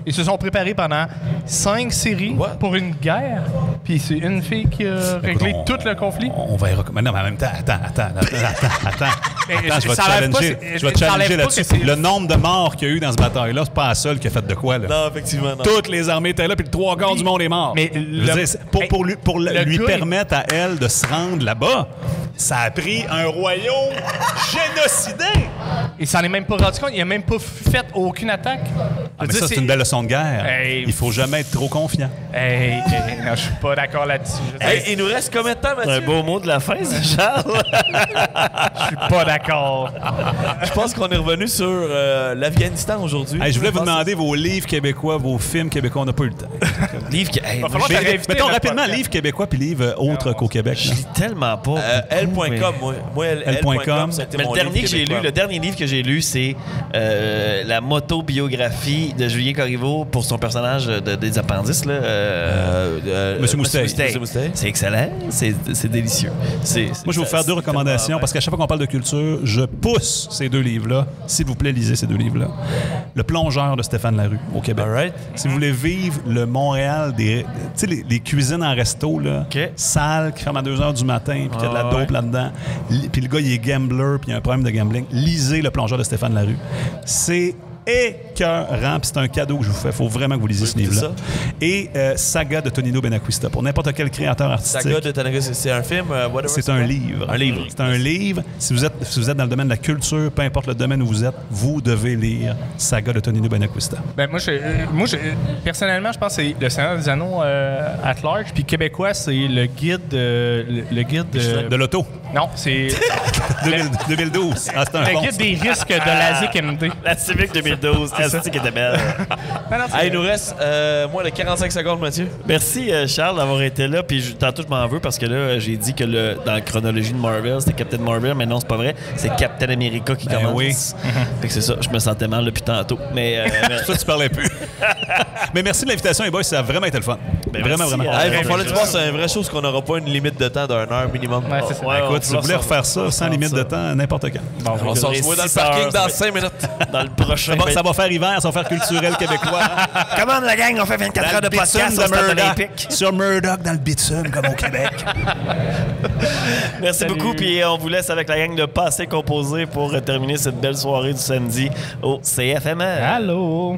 Ils se sont préparés pendant 5 séries What? pour une guerre, puis c'est une fille qui a réglé on- tout le conflit. On va y recommander. Non, mais en même temps, attends. Mais Attends, je vais te ça enlève pas, challenger. c'est- Je vais te ça challenger enlève pas là-dessus. que c'est- Le nombre de morts qu'il y a eu dans ce bataille-là, c'est pas la seule qui a fait de quoi, là. Non, effectivement, non. Toutes les armées étaient là, puis le 3/4 du monde est mort. Mais Je veux dire, c'est pour le lui gars, permettre à elle de se rendre là-bas, ça a pris un royaume génocidé. Il s'en est même pas rendu compte, il a même pas fait aucune attaque. Ah, mais ça, c'est une belle leçon de guerre. Hey. Il faut jamais être trop confiant. Hey, non, je suis pas d'accord là-dessus. Je Hey, il nous reste combien de temps, C'est un Mathieu? beau mot de la fin, ça, Charles. suis pas d'accord. Je pense qu'on est revenu sur l'Afghanistan aujourd'hui. Hey, je voulais vous pense demander vos livres québécois, vos films québécois. On n'a pas eu le temps. Livre qui. Hey, Va moi, falloir je- t'arrêter invité Mettons à notre rapidement podcast. livres québécois puis livres autres qu'au Québec. je là. lis tellement pas. beaucoup, L.com, moi, L.com, ça a été Mais mon le dernier livre que j'ai lu, québécois. le dernier livre que j'ai lu, c'est la motobiographie de Julien Corriveau pour son personnage des appendices. Là, Monsieur Mousteil. Monsieur Mousteil. C'est excellent, c'est délicieux. Moi, je vais vous faire deux recommandations parce qu'à chaque fois qu'on parle de culture, je pousse ces deux livres-là. S'il vous plaît, lisez ces deux livres-là. Le Plongeur de Stéphane Larue au Québec. All right. Si vous voulez vivre le Montréal des... Tu sais, les cuisines en resto, là, OK. sales, qui ferment à 2 h du matin, puis qu'il y a de la dope là-dedans. Puis le gars, il est gambler, puis il y a un problème de gambling. Lisez Le Plongeur de Stéphane Larue. C'est écœurant, puis c'est un cadeau que je vous fais. Il faut vraiment que vous lisiez ce écouter livre-là. Et Saga de Tonino Benacquista. Pour n'importe quel créateur artistique. Saga de Tanaka, c'est un film, whatever. C'est un livre. Un livre. C'est un livre. Si vous êtes dans le domaine de la culture, peu importe le domaine où vous êtes, vous devez lire Saga de Tonino Benacquista. Ben, personnellement, je pense que c'est le Seigneur des Anneaux at large, puis québécois, c'est le guide. De l'auto. Non, c'est 2012. Ah, c'est un le bon. guide des risques de l'ASIC MD. La Civic 2012, c'est qui était belle. Non, non, Ah, il nous reste, moi, les 45 secondes, Mathieu. Merci Charles d'avoir été là. Puis tantôt je m'en veux parce que là j'ai dit que dans la chronologie de Marvel c'était Captain Marvel, mais non c'est pas vrai, c'est Captain America qui commence. oui. Fait que c'est ça, je me sentais mal depuis tantôt. Mais Ça, tu parlais plus. Mais merci de l'invitation, les boys. Ça a vraiment été le fun. Ben, vraiment, merci, vraiment. Ah, il va Ouais, falloir que je- tu penses à une vraie chose qu'on n'aura pas une limite de temps d'1 heure minimum. Ouais, c'est ça. Ouais, Écoute, si vous voulez refaire ça sans limite arrête de temps n'importe quand. Bon, On se revoit dans le parking dans 5 minutes. Dans le prochain. Ça va faire hiver, ça va faire culturel québécois. Comment la gang, on fait 24 heures de podcast au Stade olympique. Sur Murdoch, dans le bitume, comme au Québec. Merci Salut. beaucoup, puis on vous laisse avec la gang de Passé Composé pour terminer cette belle soirée du samedi au CFME. Allô?